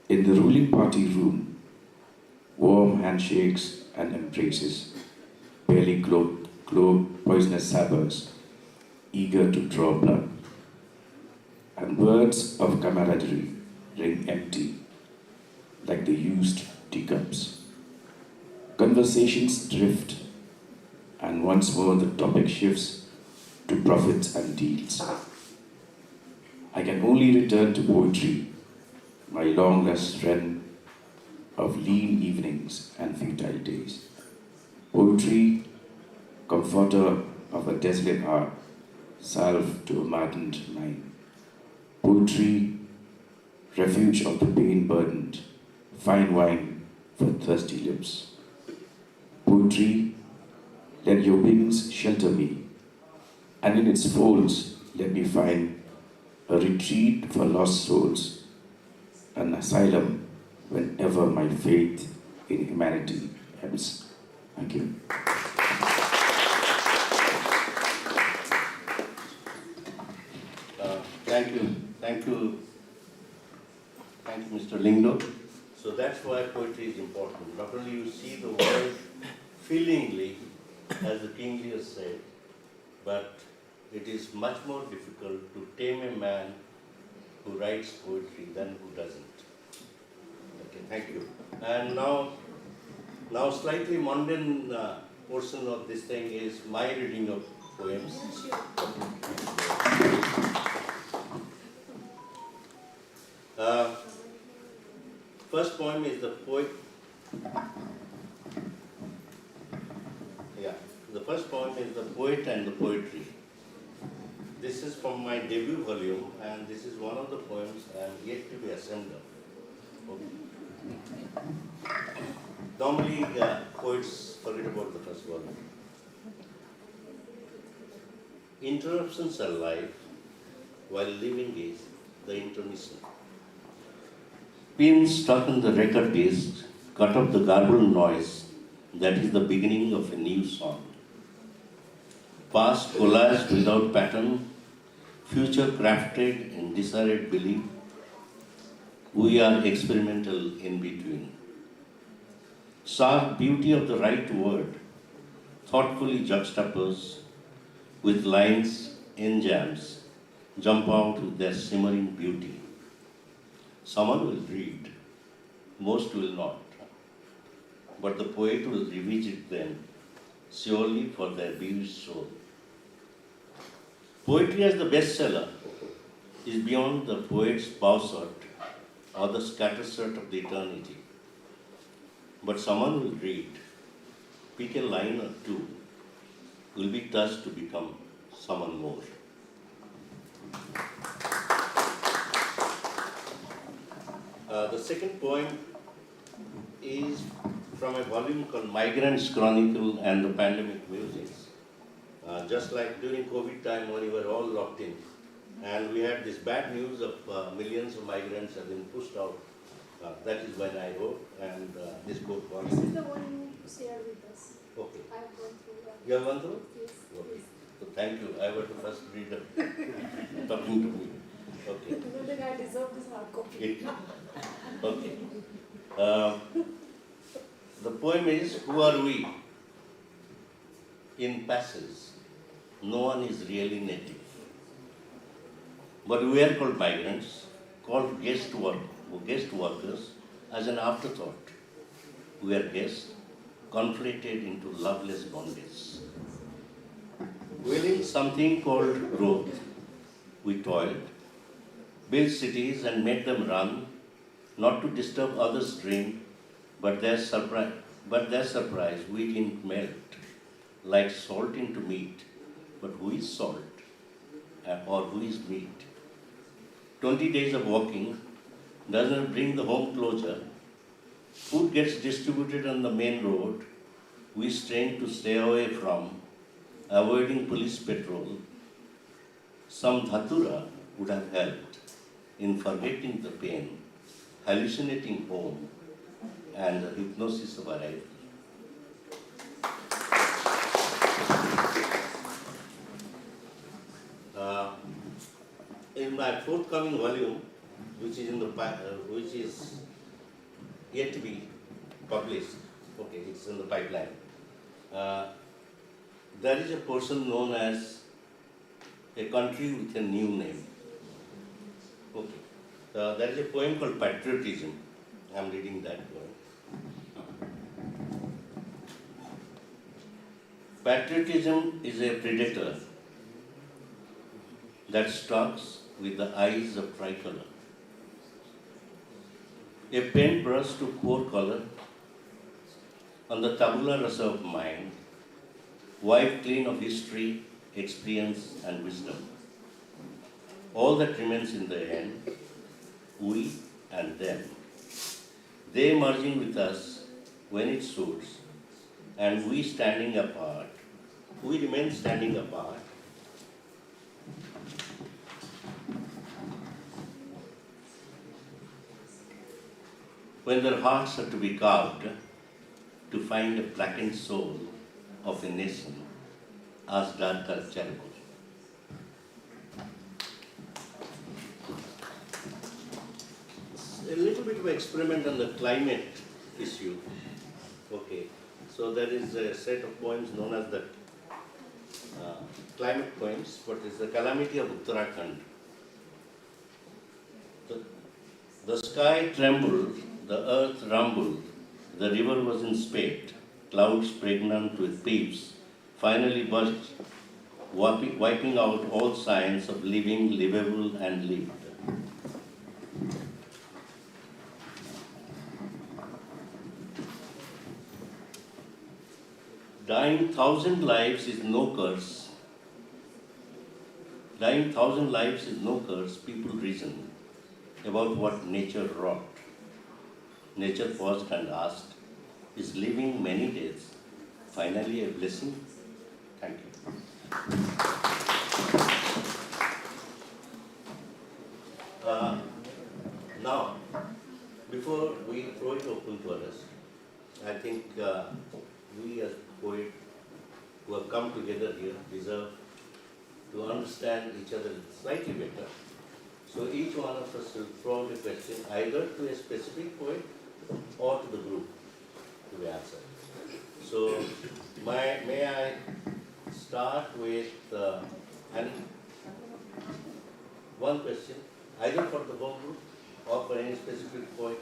In the ruling party room, warm handshakes and embraces barely clothe poisonous sabers, eager to draw blood. And words of camaraderie ring empty, like the used teacups. Conversations drift, and once more the topic shifts to profits and deals. I can only return to poetry, my long-lost friend of lean evenings and futile days. Poetry, comforter of a desolate heart, salve to a maddened mind. Poetry, refuge of the pain-burdened, fine wine for thirsty lips. Poetry, let your wings shelter me, and in its folds let me find a retreat for lost souls, an asylum whenever my faith in humanity ebbs. Thank you. Thank you, Mr. Lindo. So that's why poetry is important. Not only you see the world feelingly, as the King Lear said, but it is much more difficult to tame a man who writes poetry than who doesn't. Okay, thank you. And now slightly mundane portion of this thing is my reading of poems. First poem is the poet. The first poem is The Poet and the Poetry. This is from my debut volume, and this is one of the poems I am yet to be assembled. Normally, poets forget about the first volume. Interruptions are life, while living is the intermission. Pins stuck in the record disc cut off the garbled noise that is the beginning of a new song. Past collaged without pattern, future crafted in disarrayed belief, we are experimental in between. Sharp beauty of the right word, thoughtfully juxtaposed with lines in jams, jump out with their simmering beauty. Someone will read, most will not, but the poet will revisit them, surely for their bemused soul. Poetry as the bestseller is beyond the poet's bowshot or the scattershot of the eternity. But someone will read, pick a line or two, will be touched to become someone more. The second poem is from a volume called Migrants Chronicle and the Pandemic Musings. Just like during COVID time when we were all locked in, and we had this bad news of millions of migrants have been pushed out. That is when I wrote, and this book was. This is the one you shared with us. Okay. I have gone through that. You have gone through? Yes. Okay. So thank you. I was the first reader talking to me. Okay. I don't think I deserve this hard copy. Okay. The poem is, who are we? In passage, no one is really native. But we are called migrants, called guest workers as an afterthought. We are guests, conflated into loveless bondage. Willing something called growth, we toiled, built cities and made them run, not to disturb others' dream, but their surprise, we didn't melt, like salt into meat. But who is salt? Or who is meat? 20 days of walking doesn't bring the home closure. Food gets distributed on the main road. We strain to stay away from, avoiding police patrol. Some dhatura would have helped in forgetting the pain, hallucinating home, and the hypnosis of arrival. In my forthcoming volume, which is yet to be published, okay, it's in the pipeline. There is a person known as a country with a new name. Okay, there is a poem called Patriotism. I'm reading that poem. Patriotism is a predator that stalks with the eyes of tricolor. A paintbrush to pour color on the tabula rasa of mind, wiped clean of history, experience, and wisdom. All that remains in the end, we and them. They merging with us when it suits, and we standing apart. We remain standing apart. When their hearts are to be carved to find a blackened soul of a nation as dark as charcoal. A little bit of experiment on the climate issue. Okay, so there is a set of poems known as the climate poems, but it's the calamity of Uttarakhand. The sky trembled, the earth rumbled, the river was in spate, clouds pregnant with peeps finally burst, wiping out all signs of living, livable, and lived. Dying 1,000 lives is no curse. Dying 1,000 lives is no curse. People reason about what nature wrought. Nature paused and asked, is living many days. Finally a blessing. Thank you. Now, before we throw it open to others, I think we as poets who have come together here deserve to understand each other slightly better. So each one of us will throw out a question either to a specific poet or to the group to be answered. So may I start with one question, either for the whole group or for any specific poet?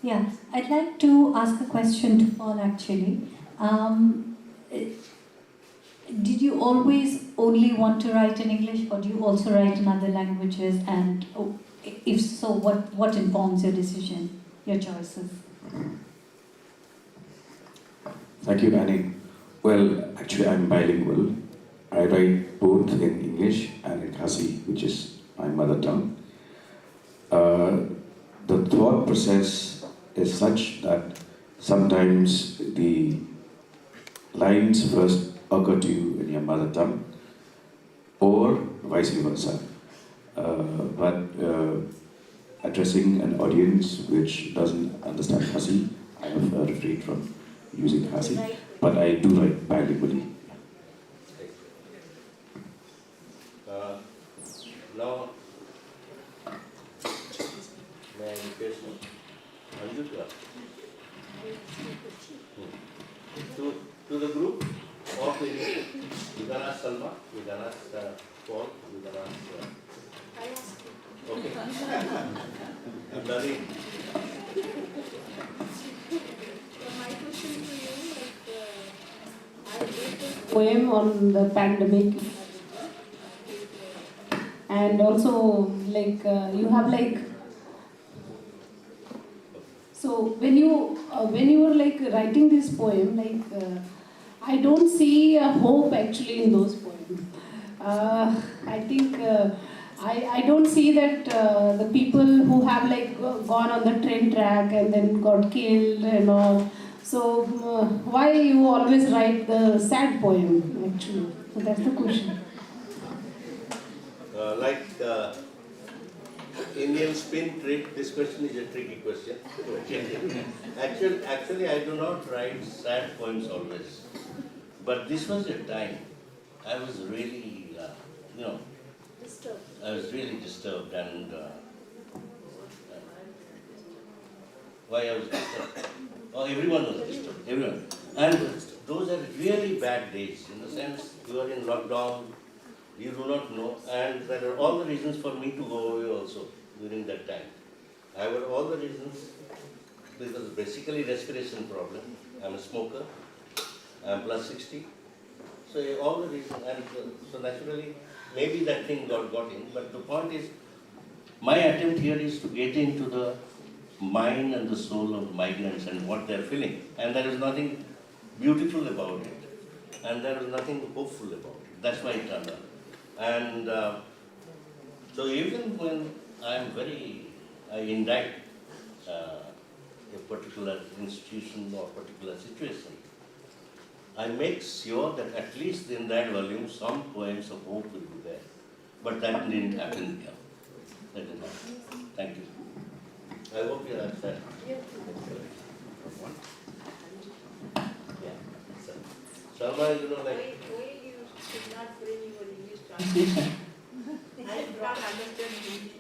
Yeah, I'd like to ask a question to Paul actually. Did you always only want to write in English, or do you also write in other languages? And if so, what informs your decision, your choices? Thank you, Annie. Well, actually, I'm bilingual. I write both in English and in Khasi, which is my mother tongue. The thought process is such that sometimes the lines first occur to you in your mother tongue, or vice versa. But addressing an audience which doesn't understand Khasi, I have refrained from using Khasi, but I do write bilingually. Now, may I request Anju to ask? To the group or to any? You can ask Salma, you can ask Paul, you can ask. I ask you. Okay. And Nadi. So my question to you, I read the Poem on the pandemic, and also you have so when you were writing this poem, I don't see a hope actually in those poems. I think I don't see that the people who have gone on the train track and then got killed and all. So why you always write the sad poem actually? So that's the question. Indian spin trick, this question is a tricky question. Actually, I do not write sad poems always. But this was a time I was really, disturbed. I was really disturbed, and why I was disturbed? Oh, everyone was disturbed, everyone. And those are really bad days, in the sense you are in lockdown, you do not know, and there are all the reasons for me to go away also during that time. I have all the reasons, because basically respiration problem. I'm a smoker, I'm plus 60. So all the reasons, and so naturally, maybe that thing got in, but the point is, my attempt here is to get into the mind and the soul of migrants and what they're feeling. And there is nothing beautiful about it, and there is nothing hopeful about it. That's why it turned out. And so even when I indict a particular institution or particular situation, I make sure that at least in that volume some poems of hope will be there. But that didn't happen here. That didn't happen. Thank you. I hope you understand. Yeah. Yeah. Salma, you know, Why you should not frame your English translation? I can't understand Hindi.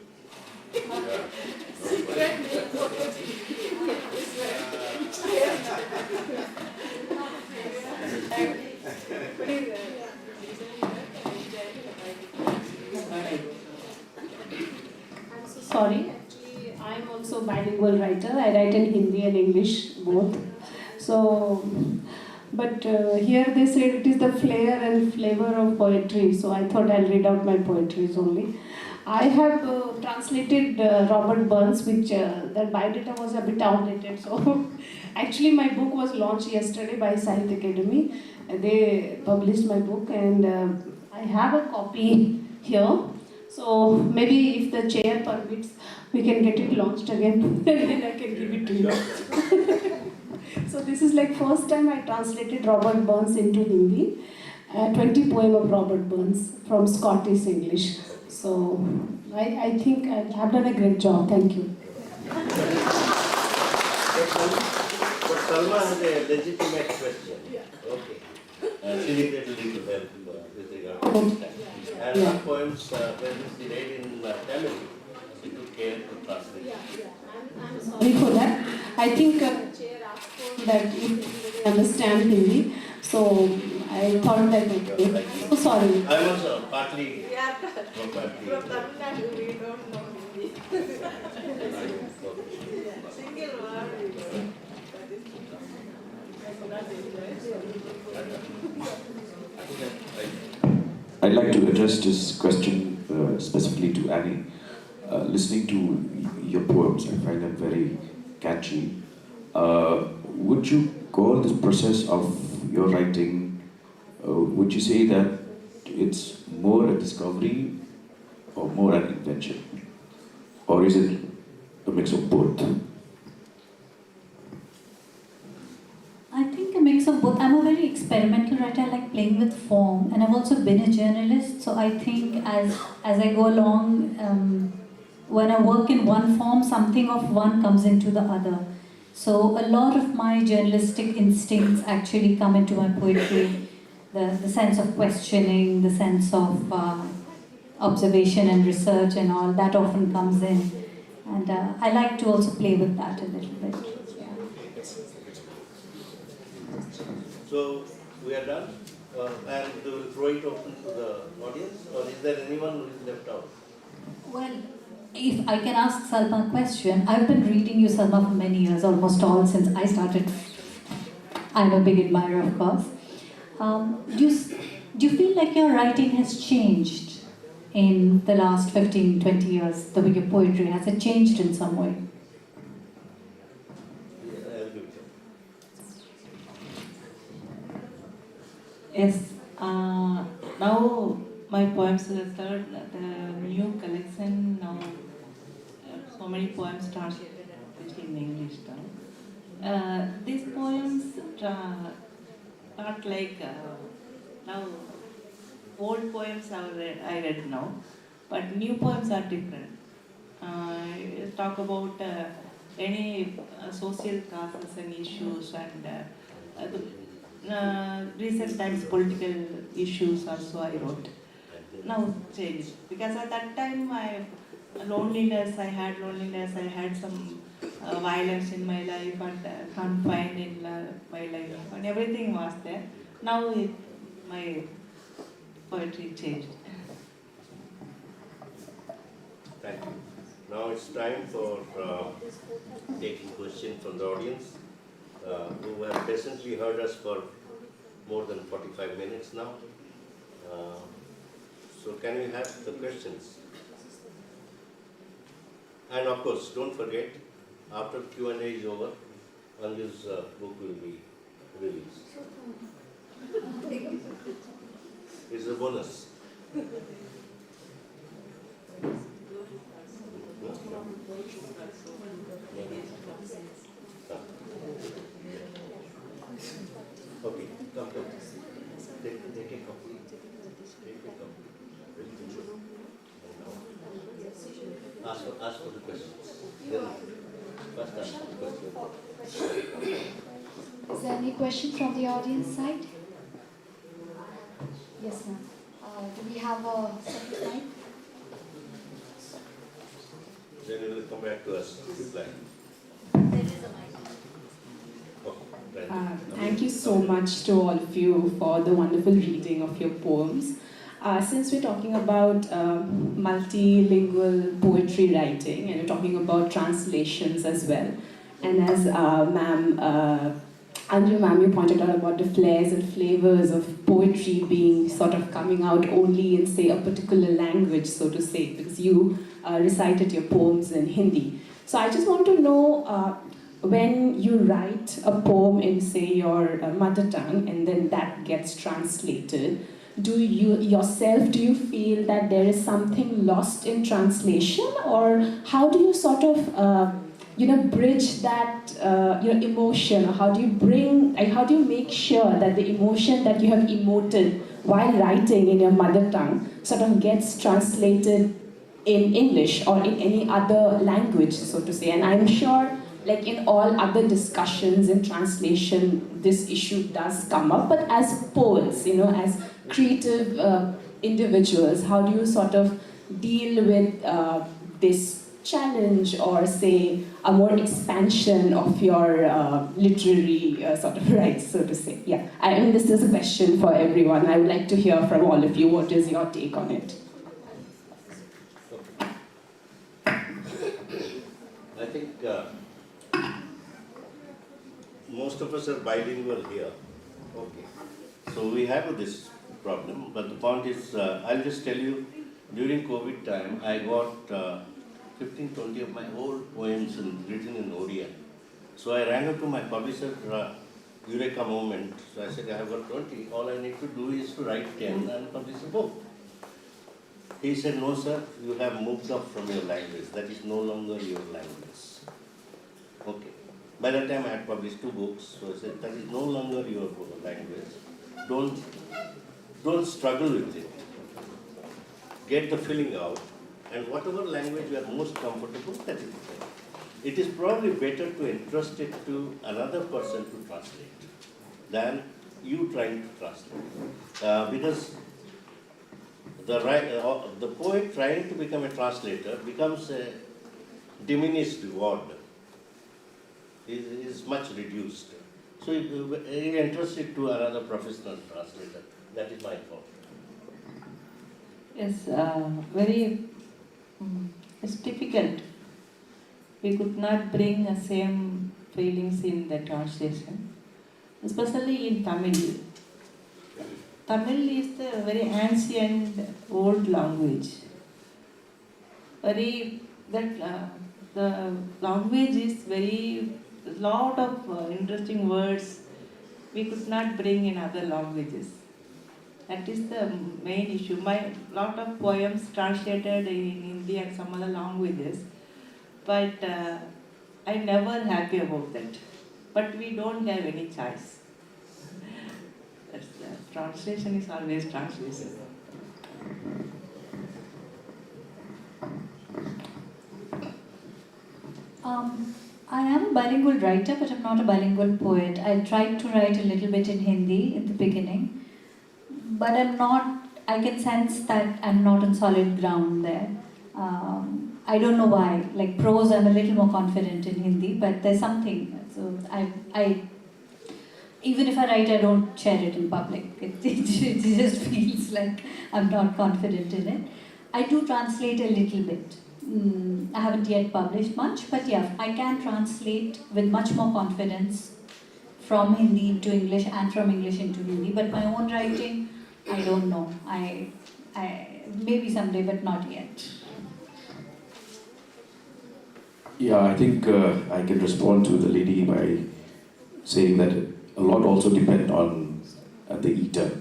I'm so sorry. Actually, I'm also bilingual writer. I write in Hindi and English both. So, but here they said it is the flair and flavor of poetry. So I thought I'll read out my poetries only. I have translated Robert Burns, which that biodata was a bit outdated. So actually my book was launched yesterday by Sahitya Academy. They published my book, and I have a copy here. So maybe if the chair permits, we can get it launched again and then I can give it to you. So this is like first time I translated Robert Burns into Hindi. 20 poem of Robert Burns from Scottish English. So I think I have done a great job. Thank you. But Salma has a legitimate question. Okay. She needed a little help with regard to this. And her poems, when she read in Tamil, she took care to translate. I'm sorry for that. I think that you understand Hindi. So I thought that okay. So sorry. I'm also partly Yeah, from from Tamil Nadu we don't know Hindi. Single word we don't. I'd like to address this question specifically to Annie. Listening to your poems, I find them very catchy. Would you call this process of your writing, would you say that it's more a discovery or more an invention? Or is it a mix of both? I think a mix of both. I'm a very experimental writer. I like playing with form, and I've also been a journalist. So I think as I go along, when I work in one form, something of one comes into the other. So a lot of my journalistic instincts actually come into my poetry. The sense of questioning, the sense of observation and research and all, that often comes in. And I like to also play with that a little bit. So we are done, and we will throw it open to the audience, or is there anyone who is left out? Well, if I can ask Salma a question, I've been reading you, Salma, for many years, almost all since I started. I'm a big admirer, of course. Do you feel like your writing has changed in the last 15, 20 years? The way your poetry, has it changed in some way? Yes. Now my poems are the new collection now. So many poems translated in English now. These poems not like now old poems I read now, but new poems are different. Talk about any social causes and issues and recent times political issues also I wrote. Now changed because at that time I had loneliness, I had some violence in my life and confined in my life and everything was there. Now my poetry changed. Thank you. Now it's time for taking questions from the audience who have patiently heard us for more than 45 minutes now. So can we have the questions? And of course, don't forget, after Q&A is over, Anju's book will be released. It's a bonus. Okay, come. Take a copy. Ask for the questions. Then first ask for the question. Is there any question from the audience side? Yes, ma'am. Do we have a second mic? Then you will come back to us to reply. Thank you so much to all of you for the wonderful reading of your poems. Since we're talking about multilingual poetry writing and we're talking about translations as well, and as Anju ma'am, you pointed out about the flares and flavors of poetry being sort of coming out only in, say, a particular language, so to say, because you recited your poems in Hindi. So I just want to know, when you write a poem in, say, your mother tongue, and then that gets translated, do you feel that there is something lost in translation, or how do you sort of bridge that emotion? Or how do you make sure that the emotion that you have emoted while writing in your mother tongue sort of gets translated in English or in any other language, so to say? And I'm sure, like in all other discussions in translation, this issue does come up. But as poets, as creative individuals, how do you sort of deal with this challenge, or say a more expansion of your literary sort of rights, so to say? Yeah, I mean, this is a question for everyone. I would like to hear from all of you. What is your take on it? I think most of us are bilingual here. Okay. So we have this problem, but the point is, I'll just tell you, during COVID time, I got 15, 20 of my old poems written in Odia. So I rang up to my publisher, Eureka Moment. So I said, I have got 20. All I need to do is to write 10 and publish a book. He said, no sir, you have moved up from your language. That is no longer your language. Okay. By that time I had published 2 books. So I said, that is no longer your language. Don't struggle with it. Get the feeling out. And whatever language you are most comfortable, that is it. It is probably better to entrust it to another person to translate than you trying to translate. Because the poet trying to become a translator becomes a diminished word. It is much reduced. So you entrust it to another professional translator. That is my thought. Yes, it's difficult. We could not bring the same feelings in the translation, especially in Tamil. Tamil is the very ancient, old language. The language is very lot of interesting words we could not bring in other languages. That is the main issue. My lot of poems translated in Hindi and some other languages, but I'm never happy about that. But we don't have any choice. That's the translation is always translation. I am a bilingual writer, but I'm not a bilingual poet. I tried to write a little bit in Hindi in the beginning, but I can sense that I'm not on solid ground there. I don't know why. Like prose, I'm a little more confident in Hindi, but there's something. So I even if I write, I don't share it in public. It just feels like I'm not confident in it. I do translate a little bit. I haven't yet published much, but yeah, I can translate with much more confidence from Hindi into English and from English into Hindi. But my own writing, I don't know. I maybe someday, but not yet. Yeah, I think I can respond to the lady by saying that a lot also depend on the eater.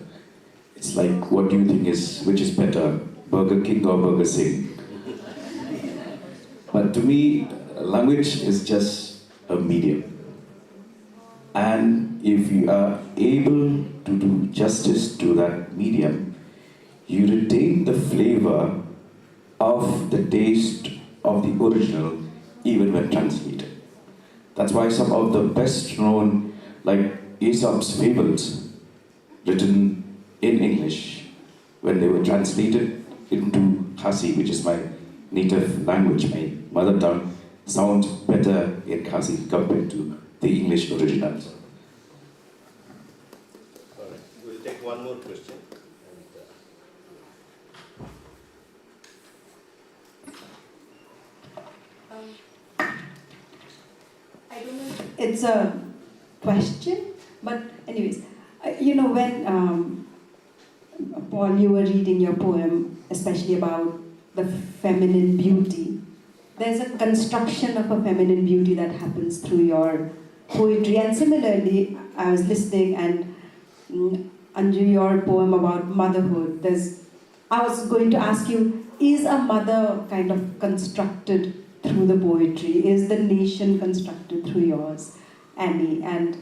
It's like, what do you think which is better, Burger King or Burger Sing? But to me, language is just a medium. And if you are able to do justice to that medium, you retain the flavor of the taste of the original even when translated. That's why some of the best known, like Aesop's fables, written in English, when they were translated into Khasi, which is my native language, my mother tongue, sound better in Khasi compared to the English originals. All right, we'll take one more question. I don't know. It's a question, but anyways, when Paul, you were reading your poem, especially about the feminine beauty, there's a construction of a feminine beauty that happens through your poetry. And similarly, I was listening, and Anju, your poem about motherhood, I was going to ask you, is a mother kind of constructed through the poetry? Is the nation constructed through yours, Annie? And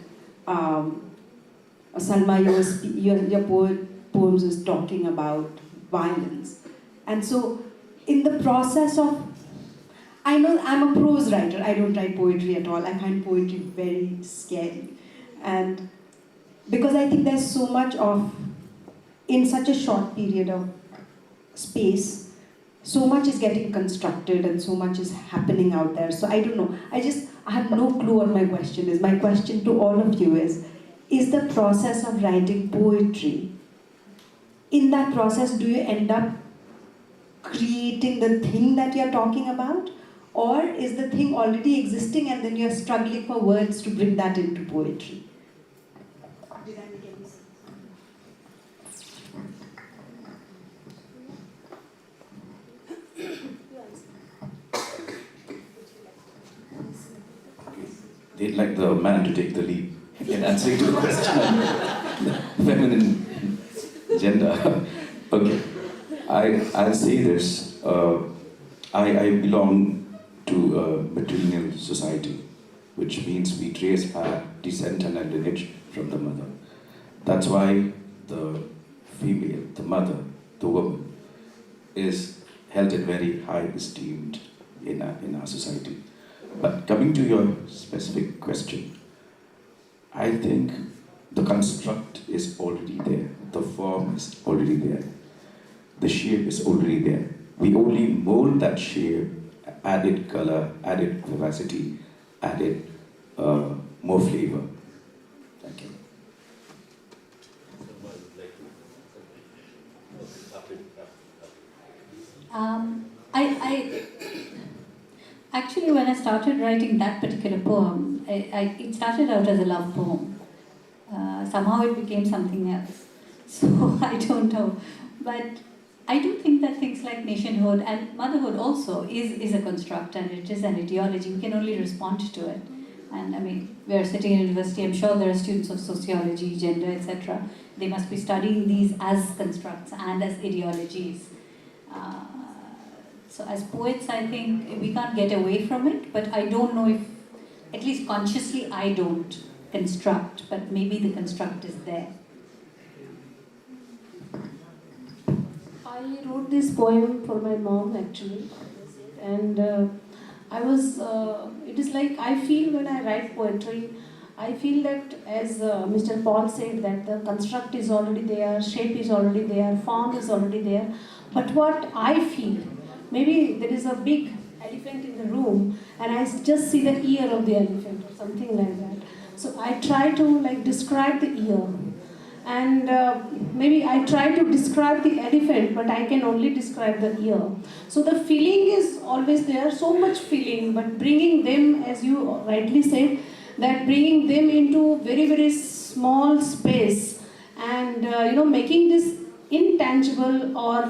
Salma, your poems is talking about violence. And so, in the process of, I know I'm a prose writer, I don't write poetry at all, I find poetry very scary. And because I think there's so much of, in such a short period of space, so much is getting constructed and so much is happening out there. So I don't know, I have no clue what my question is. My question to all of you is the process of writing poetry, in that process, do you end up creating the thing that you're talking about? Or is the thing already existing and then you're struggling for words to bring that into poetry? Did I make any sense? They'd like the man to take the lead in answering to the question on feminine gender. Okay, I'll say this. I belong to a matrilineal society, which means we trace our descent and our lineage from the mother. That's why the female, the mother, the woman, is held in very high esteem in our society. But coming to your specific question, I think the construct is already there, the form is already there, the shape is already there. We only mold that shape, added color, added vivacity, added more flavor. Thank you. I actually, when I started writing that particular poem, it started out as a love poem. Somehow it became something else. So I don't know. But I do think that things like nationhood and motherhood also is a construct and it is an ideology. We can only respond to it. And I mean, we're sitting in university, I'm sure there are students of sociology, gender, etc. They must be studying these as constructs and as ideologies. So as poets, I think we can't get away from it, but I don't know if, at least consciously, I don't construct, but maybe the construct is there. I wrote this poem for my mom actually, and it is like I feel when I write poetry, I feel that as Mr. Paul said that the construct is already there, shape is already there, form is already there, but what I feel, maybe there is a big elephant in the room and I just see the ear of the elephant or something like that. So I try to like describe the ear. And maybe I try to describe the elephant, but I can only describe the ear. So the feeling is always there, so much feeling, but bringing them, as you rightly said, that bringing them into very, very small space and, making this intangible or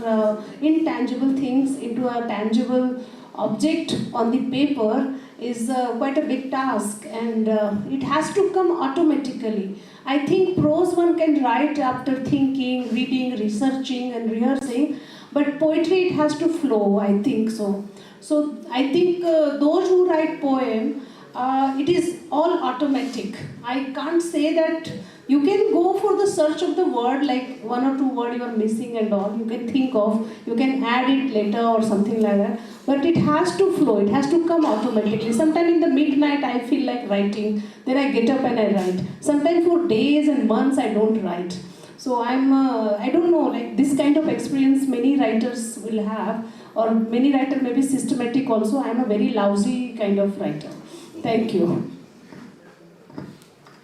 intangible things into a tangible object on the paper is quite a big task, and it has to come automatically. I think prose one can write after thinking, reading, researching and rehearsing, but poetry it has to flow, I think so. So I think those who write poem, it is all automatic. I can't say that you can go for the search of the word, like one or two words you are missing and all, you can think of, you can add it later or something like that. But it has to flow, it has to come automatically. Sometimes in the midnight I feel like writing, then I get up and I write. Sometimes for days and months I don't write. So I don't know, like this kind of experience many writers will have, or many writers may be systematic also. I am a very lousy kind of writer. Thank you.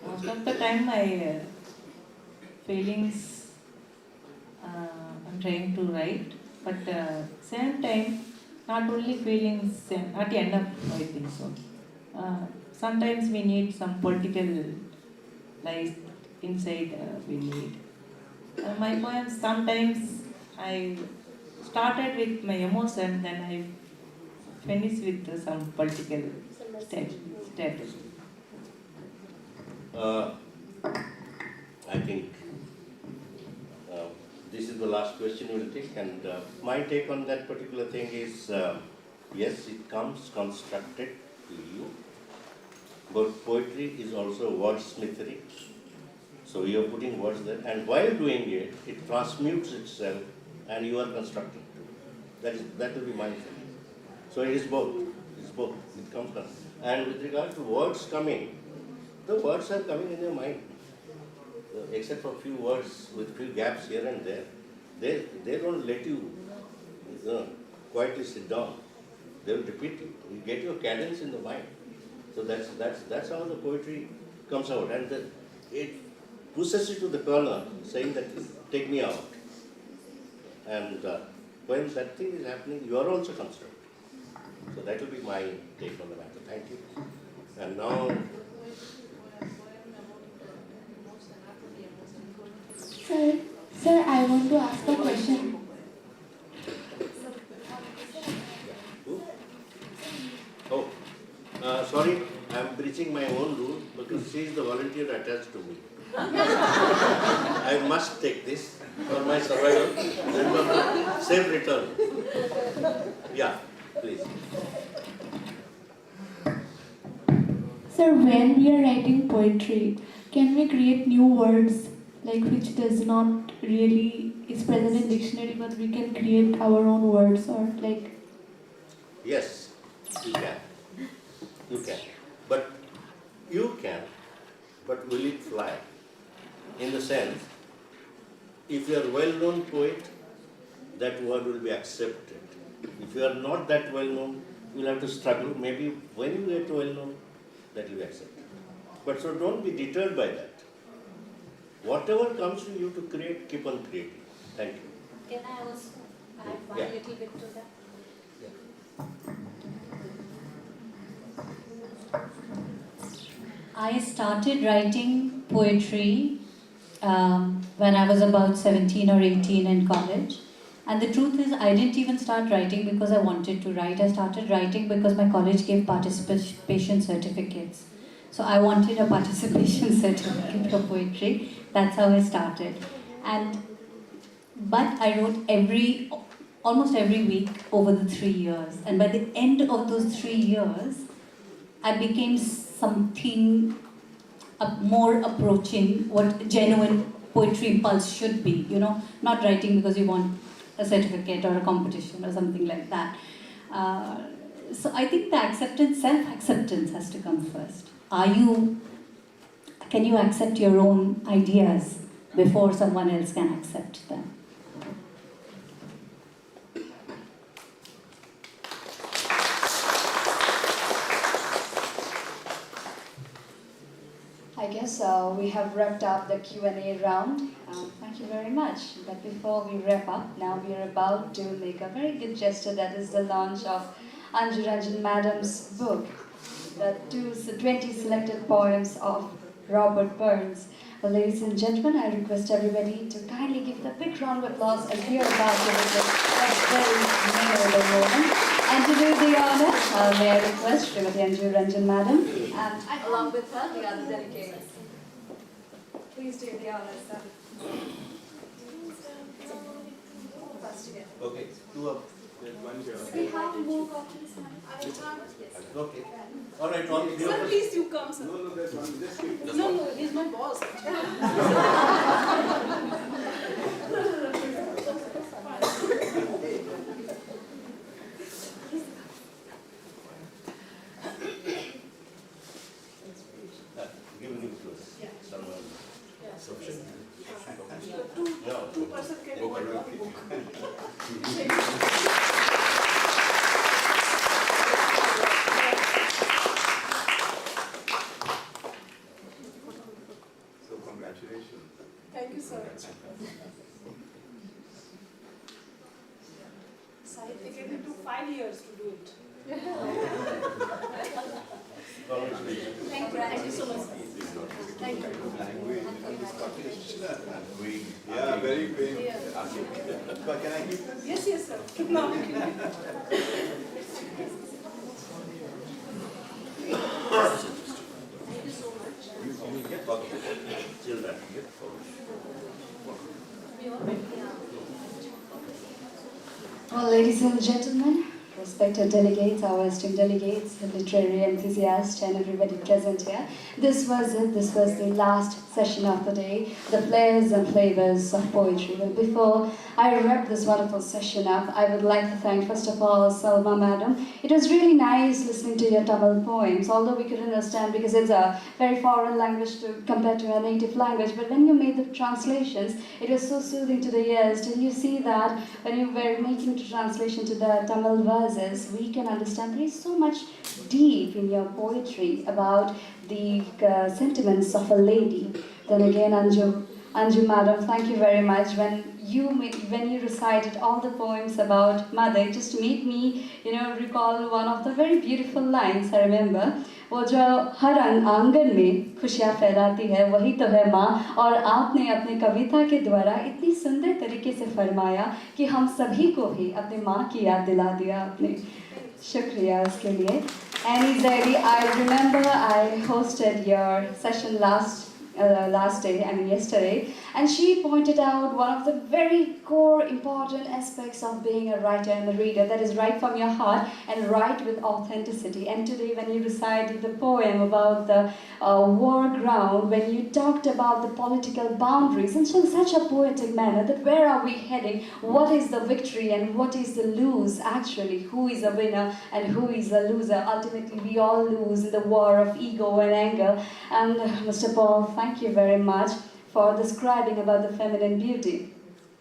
Most of the time my feelings I'm trying to write, but same time not only feelings, not end up I think so. Sometimes we need some political lies inside we need. My poems sometimes I started with my emotion, then I finish with some political status. I think this is the last question we'll take, and my take on that particular thing is, yes, it comes constructed to you, but poetry is also wordsmithery. So you are putting words there, and while doing it, it transmutes itself, and you are constructing too. That will be my thing. So it is both. It's both. It comes from. And with regard to words coming, the words are coming in your mind. Except for a few words with few gaps here and there, they don't let you, quietly sit down. They will repeat you. You get your cadence in the mind. So that's how the poetry comes out, and it pushes you to the corner, saying that take me out. And when that thing is happening, you are also constructing. So that will be my take on the matter. Thank you. And now. Sir, I want to ask a question. Oh, sorry, I am breaching my own rule because she is the volunteer attached to me. I must take this for my survival, then for safe return. Yeah, please. Sir, when we are writing poetry, can we create new words like which does not really is present in dictionary, but we can create our own words or like? Yes, you can. You can. But you can, but will it fly? In the sense, if you are a well-known poet, that word will be accepted. If you are not that well-known, you will have to struggle. Maybe when you get well-known, that will be accepted. But so don't be deterred by that. Whatever comes to you to create, keep on creating. Thank you. Can I also add one little bit to that? I started writing poetry when I was about 17 or 18 in college. And the truth is, I didn't even start writing because I wanted to write. I started writing because my college gave participation certificates. So I wanted a participation certificate for poetry. That's how I started. But I wrote almost every week over the 3 years. And by the end of those 3 years, I became something more approaching what genuine poetry impulse should be. Not writing because you want a certificate or a competition or something like that. So I think the self-acceptance has to come first. Can you accept your own ideas before someone else can accept them? I guess we have wrapped up the Q&A round. Thank you very much. But before we wrap up, now we are about to make a very good gesture, that is the launch of Anju Ranjan Madam's book, the 20 selected poems of Robert Burns. Well, ladies and gentlemen, I request everybody to kindly give the big round of applause as we are about to witness that very memorable moment. And to do the honor, may I request Srimati Anju Ranjan Madam, and along with her, the other delegates. Please do the honor, sir. First again. Okay, two up. One here. We have more copies. I have. Yes. Okay. All right, all three of Sir, us. please you come, sir. No, there's one. Just keep. No, he's my boss. Give to us. Yeah. Someone. Yeah. No. 2% can go to the book. So congratulations. Thank you, sir. It took 5 years to do it. Congratulations. Thank you. Thank you so much. Thank you. Yeah, very painful. Yeah. But can I keep this? Yes, sir. No. Thank you so much. You get children. We all Well, ladies and gentlemen, respected delegates, our esteemed delegates, literary enthusiasts, and everybody present here, this was it. This was the last session of the day, the flares and flavors of poetry. Well, before I wrap this wonderful session up, I would like to thank, first of all, Salma Madam. It was really nice listening to your Tamil poems, although we couldn't understand because it's a very foreign language compared to our native language. But when you made the translations, it was so soothing to the ears. Did you see that when you were making the translation to the Tamil verses, we can understand there is so much deep in your poetry about the sentiments of a lady. Then again, Anju Madam, thank you very much. When you recited all the poems about mother, it just made me, recall one of the very beautiful lines. I remember, वो जो हर आंगन में खुशियाँ फैलाती है वही तो है माँ, और आपने अपने कविता के द्वारा इतनी सुंदर तरीके से फरमाया कि हम सभी को भी अपने माँ की याद दिला दिया आपने. शुक्रिया उसके लिए. Annie Zaidi, I remember I hosted your session yesterday, and she pointed out one of the very core important aspects of being a writer and a reader, that is write from your heart and write with authenticity. And today when you recited the poem about the war ground, when you talked about the political boundaries in such a poetic manner, that where are we heading, what is the victory and what is the lose actually, who is a winner and who is a loser. Ultimately we all lose in the war of ego and anger. And Mr. Paul, thank you very much for describing about the feminine beauty.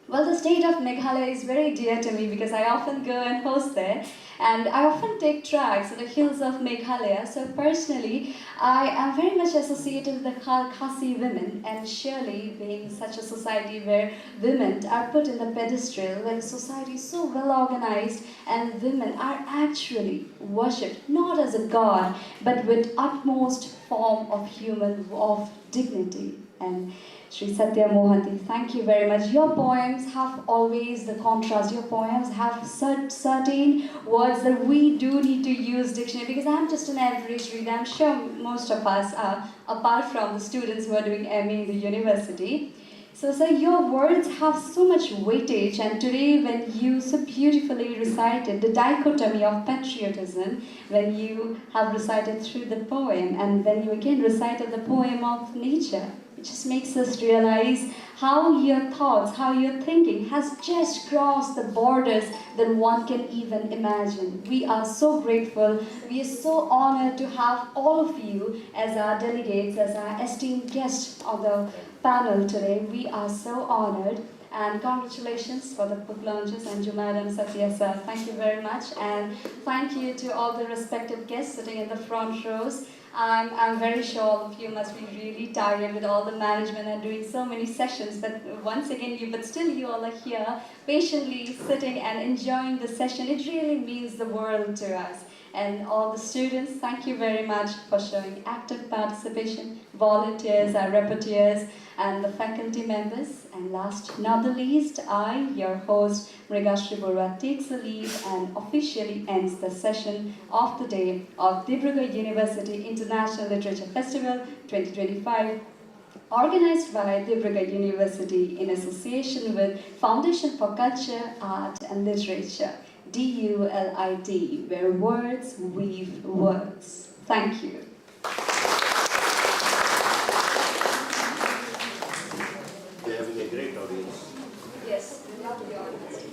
Well, the state of Meghalaya is very dear to me because I often go and host there, and I often take tracks on the hills of Meghalaya. So personally, I am very much associated with the Khasi women, and surely being such a society where women are put in the pedestal, where the society is so well organized and women are actually worshipped not as a god but with utmost form of dignity. And Sri Satya Mohanty, thank you very much. Your poems have always the contrast. Your poems have certain words that we do need to use dictionary, because I'm just an average reader. I'm sure most of us are, apart from the students who are doing MA in the university. So sir, your words have so much weightage, and today when you so beautifully recited the dichotomy of patriotism, when you have recited through the poem, and when you again recited the poem of nature, it just makes us realize how your thoughts, how your thinking has just crossed the borders than one can even imagine. We are so grateful. We are so honored to have all of you as our delegates, as our esteemed guests on the panel today. We are so honored. And congratulations for the book launches, Anju Madam, Satya sir. Thank you very much. And thank you to all the respective guests sitting in the front rows. I'm very sure all of you must be really tired with all the management and doing so many sessions, but once again, but still you all are here, patiently sitting and enjoying the session. It really means the world to us. And all the students, thank you very much for showing active participation, volunteers, our repetitors, and the faculty members. And last not the least, I, your host, Mrigashri Borwa, takes a leave and officially ends the session of the day of Dibrugarh University International Literature Festival 2025, organized by Dibrugarh University in association with Foundation for Culture, Art and Literature, DULIT, where words weave words. Thank you. They're having a great audience. Yes, lovely audience.